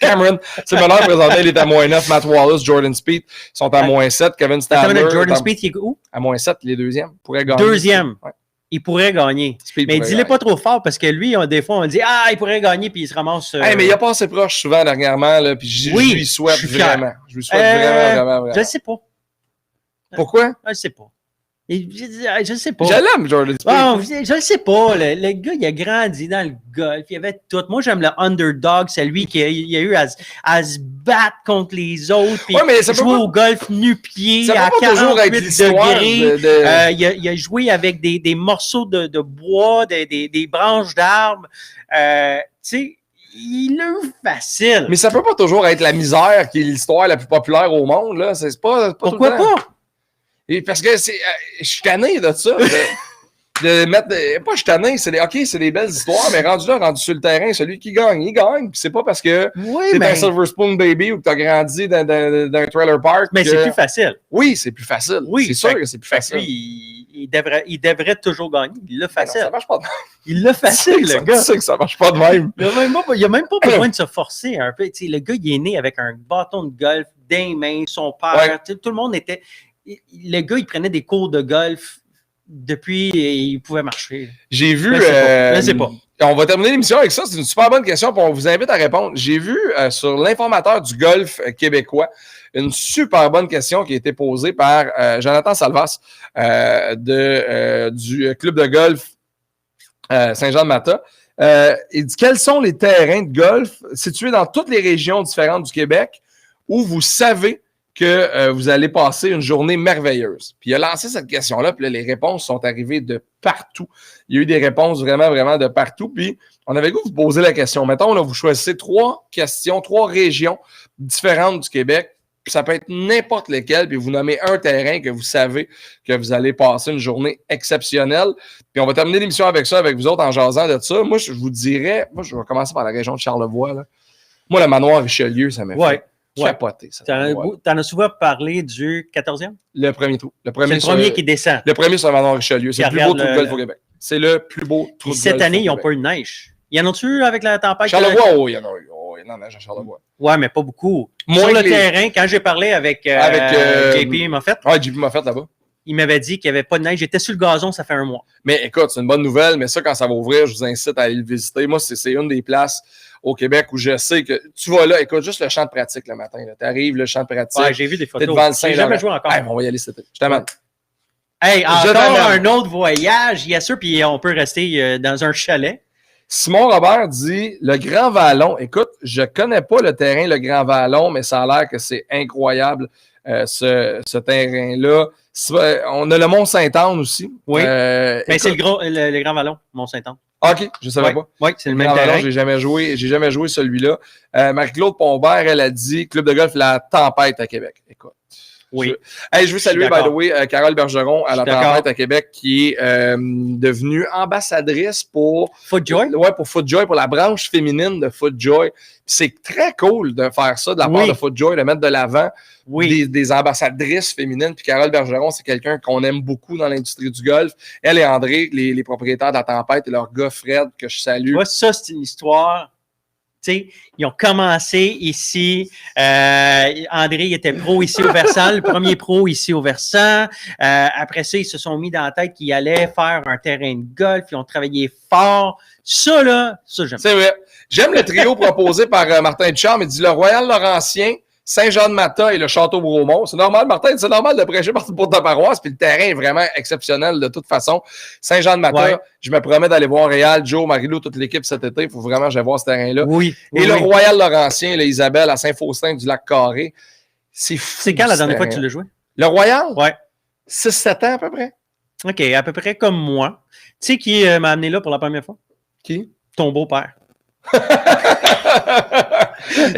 Cameron, c'est le meneur présentement. Il est à -9. Matt Wallace, Jordan Spieth sont à -7. Kevin Stadler. Jordan Spieth, il est où? À -7, il est deuxième. Pourrait gagner. Deuxième. Ouais. Il pourrait gagner. Mais dis-le pas trop fort parce que lui, des fois, on dit il pourrait gagner puis il se ramasse. Mais il a pas assez proche souvent dernièrement, là, puis je lui souhaite vraiment. Je lui souhaite vraiment. Je ne sais pas. Pourquoi? Je ne sais pas. Je ne sais pas. Je l'aime, Jordan Spieth. Je ne sais pas. Le gars, il a grandi dans le golf. Il y avait tout. Moi, j'aime le underdog. C'est lui qui a eu à se battre contre les autres. Puis jouer au golf nu-pied à 48 degrés. Il a joué avec des morceaux de bois, des branches d'arbres. Tu sais, il l'a eu facile. Mais ça peut pas toujours être la misère qui est l'histoire la plus populaire au monde. Là. C'est pas pourquoi pas? Et parce que je suis tanné de ça. De mettre pas je suis tanné, c'est des belles histoires, mais rendu sur le terrain, celui qui gagne, il gagne. Puis c'est pas parce que t'es un Silver Spoon Baby ou que t'as grandi dans un trailer park. Mais c'est plus facile. Oui, c'est plus facile. Oui, c'est sûr que c'est plus facile. Lui, il devrait toujours gagner. Il l'a facile. Non, ça marche pas de même. Il l'a facile, le gars. Tu sais que ça marche pas de même. Il n'a même pas besoin de se forcer un peu. Le gars, il est né avec un bâton de golf, des mains, son père. Tout le monde était... Le gars, il prenait des cours de golf depuis et il pouvait marcher. J'ai vu... Je sais pas. On va terminer l'émission avec ça. C'est une super bonne question. Puis on vous invite à répondre. J'ai vu sur l'informateur du golf québécois une super bonne question qui a été posée par Jonathan Salvas du club de golf Saint-Jean-de-Mata. Il dit, quels sont les terrains de golf situés dans toutes les régions différentes du Québec où vous savez que vous allez passer une journée merveilleuse? Puis il a lancé cette question-là, puis là, les réponses sont arrivées de partout. Il y a eu des réponses vraiment de partout. Puis on avait goût de vous poser la question. Mettons, là, vous choisissez 3 questions, 3 régions différentes du Québec. Puis ça peut être n'importe lesquelles, puis vous nommez un terrain que vous savez que vous allez passer une journée exceptionnelle. Puis on va terminer l'émission avec ça, avec vous autres, en jasant de ça. Moi, je vous dirais, je vais commencer par la région de Charlevoix. Là. Moi, le manoir Richelieu, ça m'a fait capoter. T'en as souvent parlé du 14e? Le premier trou. C'est le premier qui descend. Le premier sur le manoir Richelieu. C'est le plus beau trou de golf au Québec. C'est le plus beau trou de golf. Cette année, ils n'ont pas eu de neige. Y en a-tu eu avec la tempête? Charlevoix, il y en a eu. Il y en a neige à Charlevoix. Ouais, mais pas beaucoup. Moins sur le terrain, quand j'ai parlé avec JP Moffett. Ouais, JP Moffett là-bas. Il m'avait dit qu'il n'y avait pas de neige. J'étais sur le gazon, ça fait un mois. Mais écoute, c'est une bonne nouvelle, mais ça, quand ça va ouvrir, je vous incite à aller le visiter. Moi, c'est une des places au Québec où je sais que tu vas là, écoute, juste le champ de pratique le matin. Tu arrives, le champ de pratique. Ouais, j'ai vu des photos. T'es devant le j'ai jamais joué encore. Hey, on va y aller cet été. Je t'amène. Hey, encore un autre voyage, yes sûr, puis on peut rester dans un chalet. Simon Robert dit le Grand Vallon. Écoute, je connais pas le terrain, le Grand Vallon, mais ça a l'air que c'est incroyable, ce terrain-là. On a le Mont-Sainte-Anne aussi. Oui. Mais écoute, c'est le Grand Vallon, Mont-Sainte-Anne. OK, je ne savais pas. Oui, c'est le même terrain. J'ai jamais joué celui-là. Marie-Claude Pombert, elle a dit Club de golf La Tempête à Québec. Écoute. Oui. Je veux saluer, by the way, Carole Bergeron à La Tempête à Québec, qui est devenue ambassadrice pour FootJoy. Ouais, pour FootJoy, pour la branche féminine de FootJoy. C'est très cool de faire ça de la part de FootJoy, de mettre de l'avant des ambassadrices féminines. Puis Carole Bergeron, c'est quelqu'un qu'on aime beaucoup dans l'industrie du golf. Elle et André, les propriétaires de La Tempête, et leur gars Fred, que je salue. Ouais, ça, c'est une histoire. T'sais, ils ont commencé ici. André il était pro ici au Versant, le premier pro ici au Versant. Après ça, ils se sont mis dans la tête qu'ils allaient faire un terrain de golf. Ils ont travaillé fort. Ça, j'aime. C'est vrai. J'aime le trio proposé par Martin Ducharme. Il dit le Royal Laurentien, Saint-Jean-de-Mata et le Château-Bromont. C'est normal, Martin, c'est normal de prêcher pour ta paroisse, puis le terrain est vraiment exceptionnel de toute façon. Saint-Jean-de-Mata, je me promets d'aller voir Réal, Joe, Marilou, toute l'équipe cet été. Il faut vraiment que j'aille voir ce terrain-là. Et le Royal Laurentien, là, Isabelle, à Saint-Faustin du Lac-Carré. C'est fou. C'est quand la dernière fois que tu l'as joué? Le Royal? Ouais. 6-7 ans à peu près. OK, à peu près comme moi. Tu sais qui m'a amené là pour la première fois? Qui? Ton beau-père.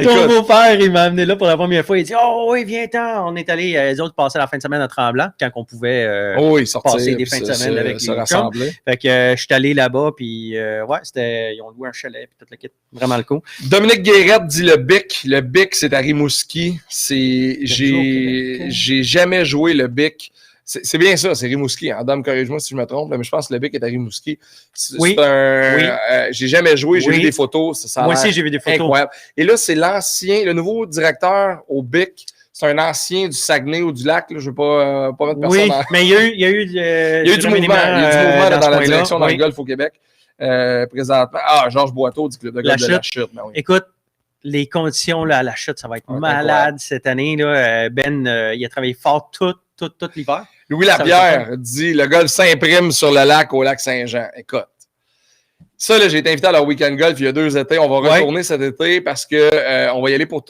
Ton beau-père, il m'a amené là pour la première fois. Il dit oh oui, viens-t'en. On est allé, les autres passaient la fin de semaine à Tremblant quand on pouvait passer des fins de semaine avec les rassembler. Fait que je suis allé là-bas, puis ils ont loué un chalet, puis toute la kit. Vraiment le coup. Dominique Guérette dit le BIC. Le BIC, c'est à Rimouski. J'ai jamais joué le BIC. C'est bien ça, c'est Rimouski. Hein. Dame, corrige-moi si je me trompe, mais je pense que le BIC est à Rimouski. J'ai jamais joué, j'ai vu des photos. Moi aussi, j'ai vu des photos. Incroyable. Et là, c'est le nouveau directeur au BIC. C'est un ancien du Saguenay ou du Lac. Là. Je ne veux pas mettre personne en... mais il y a eu du mouvement. Dans la direction dans le golf au Québec. Présentement. Georges Boiteau du club de golf de La Chute. Ben oui. Écoute, les conditions là, à La Chute, ça va être malade cette année. Là. Il a travaillé fort tout l'hiver. Louis Lapierre dit le golf s'imprime sur le lac au lac Saint-Jean. Écoute, ça, là, j'ai été invité à leur week-end golf il y a 2 étés. On va retourner cet été parce que on va y aller pour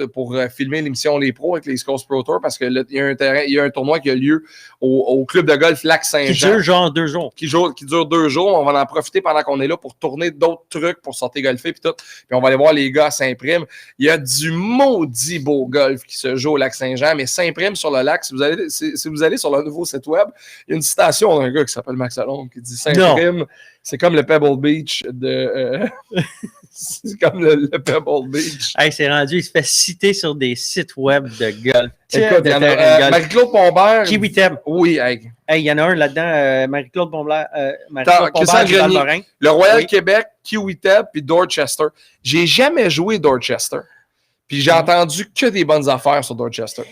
filmer l'émission Les Pros avec les East Coast Pro Tour parce que il y a un tournoi qui a lieu au club de golf Lac Saint-Jean. Qui dure genre 2 jours. Qui dure 2 jours. On va en profiter pendant qu'on est là pour tourner d'autres trucs pour sortir golfer puis tout. Puis on va aller voir les gars à Saint-Prime. Il y a du maudit beau golf qui se joue au Lac Saint-Jean, mais Saint-Prime sur le lac, si vous allez sur le nouveau site web, il y a une citation d'un gars qui s'appelle Max Alon qui dit Saint-Prime. C'est comme le Pebble Beach de... C'est comme le Pebble Beach. Hey, c'est rendu, il se fait citer sur des sites web de golf. Écoute, il y en a Marie-Claude Pombert. Kiwitem. Oui, hey. Hey, il y en a un là-dedans, Marie-Claude Pombert, Gilles Morin. Le Royal Québec, Kiwitem, puis Dorchester. J'ai jamais joué Dorchester. Puis j'ai entendu que des bonnes affaires sur Dorchester.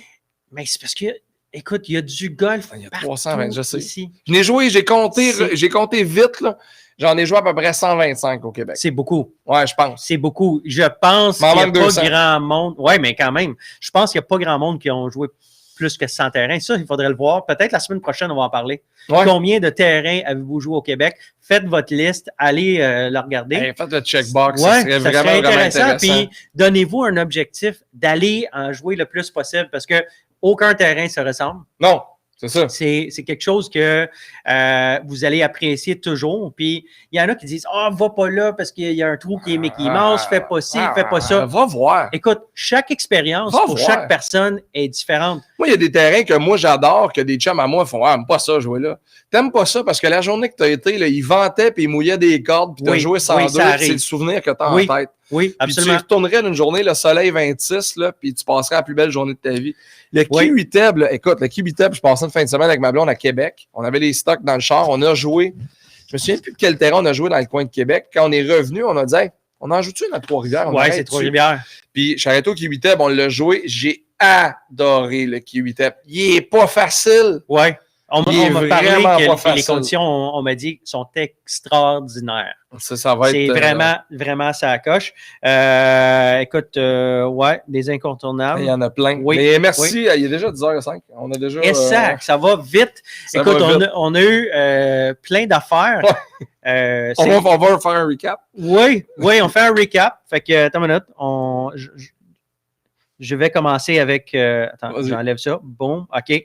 Mais c'est parce que, écoute, il y a du golf. Il y a 320, je sais. Ici. Je n'ai joué, j'ai compté vite, là. J'en ai joué à peu près 125 au Québec. C'est beaucoup. Ouais, je pense. C'est beaucoup. Je pense qu'il n'y a pas grand monde. Oui, mais quand même. Je pense qu'il n'y a pas grand monde qui ont joué plus que 100 terrains. Ça, il faudrait le voir. Peut-être la semaine prochaine, on va en parler. Ouais. Combien de terrains avez-vous joué au Québec? Faites votre liste. Allez la regarder. Hey, faites le checkbox. Ouais, ça serait vraiment intéressant. Puis, donnez-vous un objectif d'aller en jouer le plus possible parce que aucun terrain se ressemble. Non. C'est ça. C'est quelque chose que vous allez apprécier toujours. Puis, il y en a qui disent « Ah, va pas là parce qu'il y a un trou qui est Mickey Mouse, fais pas ci, fais pas ça. » Va voir. Écoute, chaque expérience pour chaque personne est différente. Moi, il y a des terrains que moi, j'adore, que des chums à moi font « Ah, j'aime pas ça, jouer là. » T'aimes pas ça parce que la journée que tu as été, là, ils ventaient puis ils mouillaient des cordes puis tu as joué sans doute. C'est le souvenir que tu as en tête. Oui, absolument. Puis tu retournerais d'une journée, le soleil 26, là, puis tu passerais la plus belle journée de ta vie. Le Kiwitem, écoute, le Kiwitem, je passais une fin de semaine avec ma blonde à Québec. On avait les stocks dans le char. On a joué. Je me souviens plus de quel terrain on a joué dans le coin de Québec. Quand on est revenu, on a dit hey, on en joue-tu dans Trois-Rivières? Oui, c'est Trois-Rivières. Puis Charretto Kiwitem, on l'a joué. J'ai adoré le Kiwitem. Il est pas facile. Oui. On m'a parlé que les conditions, on m'a dit, sont extraordinaires. Ça va être... C'est vraiment ça coche. Écoute, ouais, des incontournables. Il y en a plein. Oui, mais merci, il est déjà 10h05. On a déjà... Et ça va vite. Écoute, on a eu plein d'affaires. On va faire un recap. Oui, on fait un recap. Fait que, attends une minute. Je vais commencer avec... attends, j'enlève ça. Bon, OK.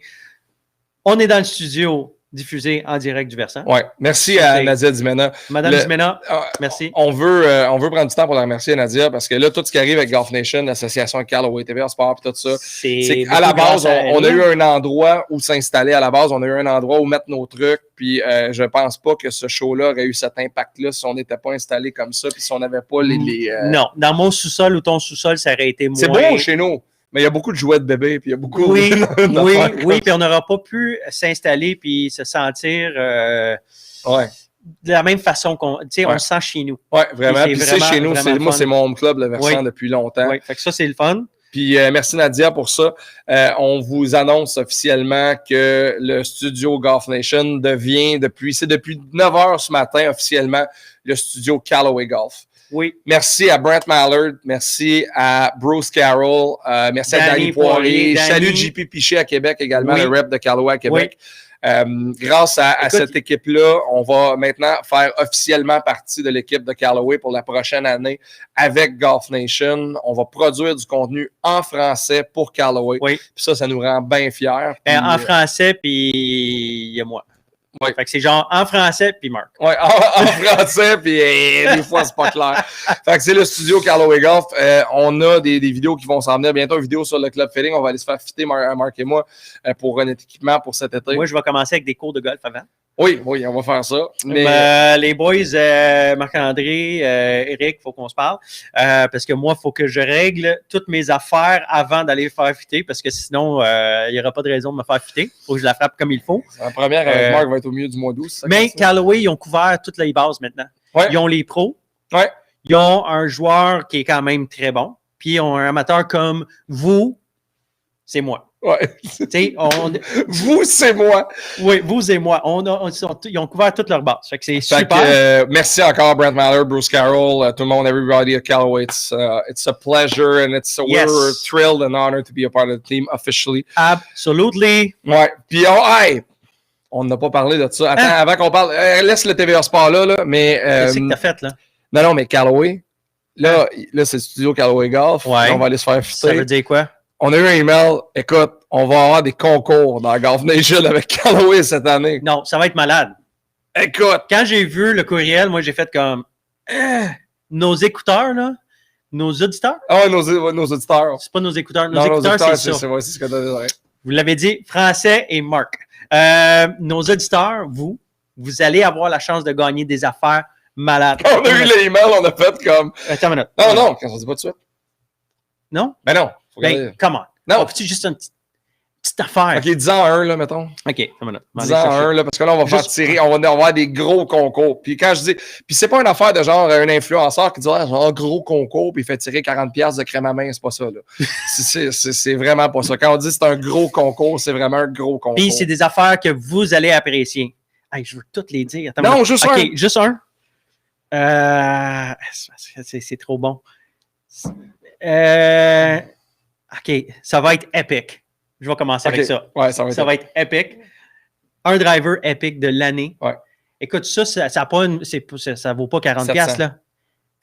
On est dans le studio diffusé en direct du Versant. Oui, merci à Nadia Dimena. Madame Dimena, merci. On veut prendre du temps pour la remercier, Nadia, parce que là, tout ce qui arrive avec Golf Nation, l'association avec Callaway TVA Sport et tout ça, c'est qu'à la base, on a eu un endroit où s'installer. À la base, on a eu un endroit où mettre nos trucs. Puis je pense pas que ce show-là aurait eu cet impact-là si on n'était pas installé comme ça, puis si on n'avait pas les Non, dans mon sous-sol ou ton sous-sol, ça aurait été moins... C'est beau chez nous. Mais il y a beaucoup de jouets de bébés, puis il y a beaucoup oui, puis on n'aura pas pu s'installer puis se sentir de la même façon qu'on... Tu sais, on se sent chez nous. Oui, vraiment. Puis c'est chez nous. Moi, c'est mon home club, le Versant, depuis longtemps. Oui, fait que ça, c'est le fun. Puis merci Nadia pour ça. On vous annonce officiellement que le studio Golf Nation devient, depuis 9h ce matin, officiellement, le studio Callaway Golf. Oui. Merci à Brent Mallard, merci à Bruce Carroll, merci à Danny Poirier. Salut JP Piché à Québec également, le rep de Callaway à Québec. Grâce à cette équipe-là, on va maintenant faire officiellement partie de l'équipe de Callaway pour la prochaine année avec Golf Nation. On va produire du contenu en français pour Callaway. Oui. Puis ça nous rend bien fiers. En français, puis il y a moi. Oui. Fait que c'est genre en français puis Marc. Oui, en français, puis des fois, c'est pas clair. Fait que c'est le studio Callaway Golf. On a des vidéos qui vont s'en venir bientôt, une vidéo sur le club fitting. On va aller se faire fitter, Marc et moi, pour un équipement pour cet été. Moi, je vais commencer avec des cours de golf avant. Oui, on va faire ça. Mais... les boys, Marc-André, Eric, il faut qu'on se parle. Parce que moi, il faut que je règle toutes mes affaires avant d'aller faire fitter, parce que sinon, il n'y aura pas de raison de me faire fitter. Il faut que je la frappe comme il faut. La première avec Marc va être au milieu du mois d'août. Mais Callaway, ils ont couvert toutes les bases maintenant. Ouais. Ils ont les pros. Ouais. Ils ont un joueur qui est quand même très bon. Puis ils ont un amateur comme vous, c'est moi. Ouais. Vous, c'est moi. Oui, vous et moi. Ils ont couvert toutes leurs bases. Fait que c'est super. Merci encore, Brent Mallard, Bruce Carroll, tout le monde, everybody at Callaway. It's a pleasure and we're thrilled and honored to be a part of the team officially. Absolutely. Ouais. Puis on n'a pas parlé de ça. Attends, avant qu'on parle, laisse le TVA Sport là, mais... Qu'est-ce que t'as fait, là? Non, mais Callaway, là c'est le studio Callaway Golf. Ouais. On va aller se faire fitter. Ça veut dire quoi? On a eu un email. Écoute, on va avoir des concours dans Golf Nation avec Callaway cette année. Non, ça va être malade. Écoute. Quand j'ai vu le courriel, moi, j'ai fait comme... nos écouteurs, là, nos auditeurs. Ah, nos auditeurs. C'est pas nos écouteurs. Nos écouteurs, c'est ça. C'est ce que t'as dit. Vous l'avez dit, français et Marc. Nos auditeurs, vous allez avoir la chance de gagner des affaires malade. Quand on a eu les emails, on a fait comme. Attends une minute. Non, quand on dit pas tout de suite. Non? Ben non. Faut Ben, come on. Non. On fait juste une petite affaire. OK, 10 en 1, là, mettons. OK, attends une minute. 10 en 1, là, parce que là, on va faire tirer, on va avoir des gros concours. Puis quand je dis. Puis c'est pas une affaire de genre un influenceur qui dit, genre, gros concours, puis il fait tirer 40$ de crème à main, c'est pas ça, là. C'est vraiment pas ça. Quand on dit c'est un gros concours, c'est vraiment un gros concours. Puis c'est des affaires que vous allez apprécier. Hey, je veux toutes les dire. Attends, non, juste un. OK, juste un. C'est trop bon. OK, ça va être épique. Je vais commencer avec ça. Ouais, ça va être épique. Un driver épique de l'année. Ouais. Écoute, ça vaut pas 40$, là.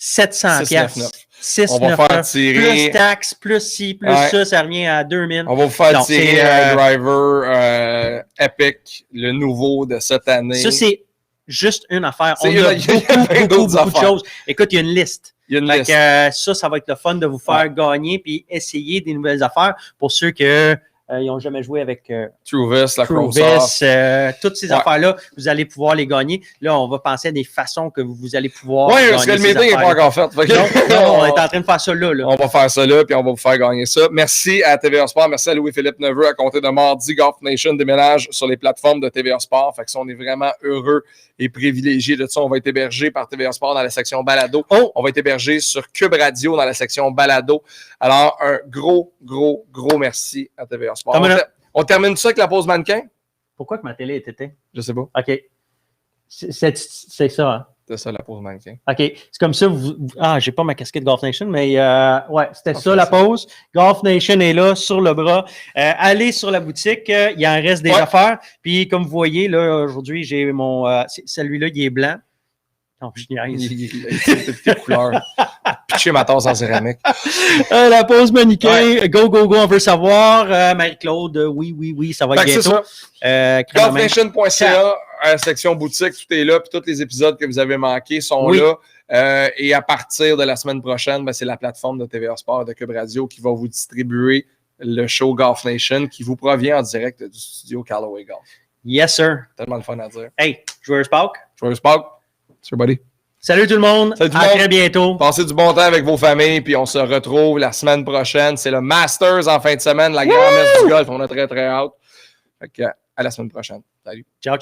700$. 6,99. On va faire tirer. Plus taxes, plus ci, plus ça revient à 2000. On va vous faire tirer un driver Epic, le nouveau de cette année. Ça, c'est juste une affaire. On a beaucoup de choses. Écoute, il y a une liste. Il y a une liste. Ça va être le fun de vous faire gagner puis essayer des nouvelles affaires pour ceux qui n'ont jamais joué avec Truvis, la Truvis, toutes ces affaires-là, vous allez pouvoir les gagner. Là, on va penser à des façons que vous allez pouvoir gagner. Oui, parce que le meeting n'est pas encore fait. Non, on est en train de faire ça là. On va faire ça là, puis on va vous faire gagner ça. Merci à TVA Sport, merci à Louis-Philippe Neveu. À compter de mardi, Golf Nation déménage sur les plateformes de TVA Sport. Fait que ça, on est vraiment heureux et privilégié de ça. On va être hébergé par TVA Sport dans la section balado. On va être hébergé sur Cube Radio dans la section balado. Alors, un gros merci à TVA Sport. On termine ça avec la pause mannequin? Pourquoi que ma télé est éteinte? Je sais pas. OK. C'est ça, hein? C'est ça, la pause mannequin. OK. C'est comme ça. J'ai pas ma casquette Golf Nation, mais c'était ça la pause. Golf Nation est là, sur le bras. Allez sur la boutique. Il en reste des affaires. Puis, comme vous voyez, là, aujourd'hui, j'ai mon. Celui-là, il est blanc. Non, je niaise. C'est tes couleurs. Pitcher ma tasse en céramque. La pause mannequin. Go, on veut savoir. Marie-Claude, oui, ça va être bientôt. Golfnation.ca, section boutique, tout est là. Puis tous les épisodes que vous avez manqués sont là. Et à partir de la semaine prochaine, c'est la plateforme de TVA Sport de Cube Radio qui va vous distribuer le show Golf Nation qui vous provient en direct du studio Callaway Golf. Yes, sir. Tellement le fun à dire. Hey, joueurs Spark. Everybody. Salut tout le monde. À très bientôt. Passez du bon temps avec vos familles, puis on se retrouve la semaine prochaine. C'est le Masters en fin de semaine, la grand-messe du golf. On a très hâte. Fait que, à la semaine prochaine. Salut. Ciao.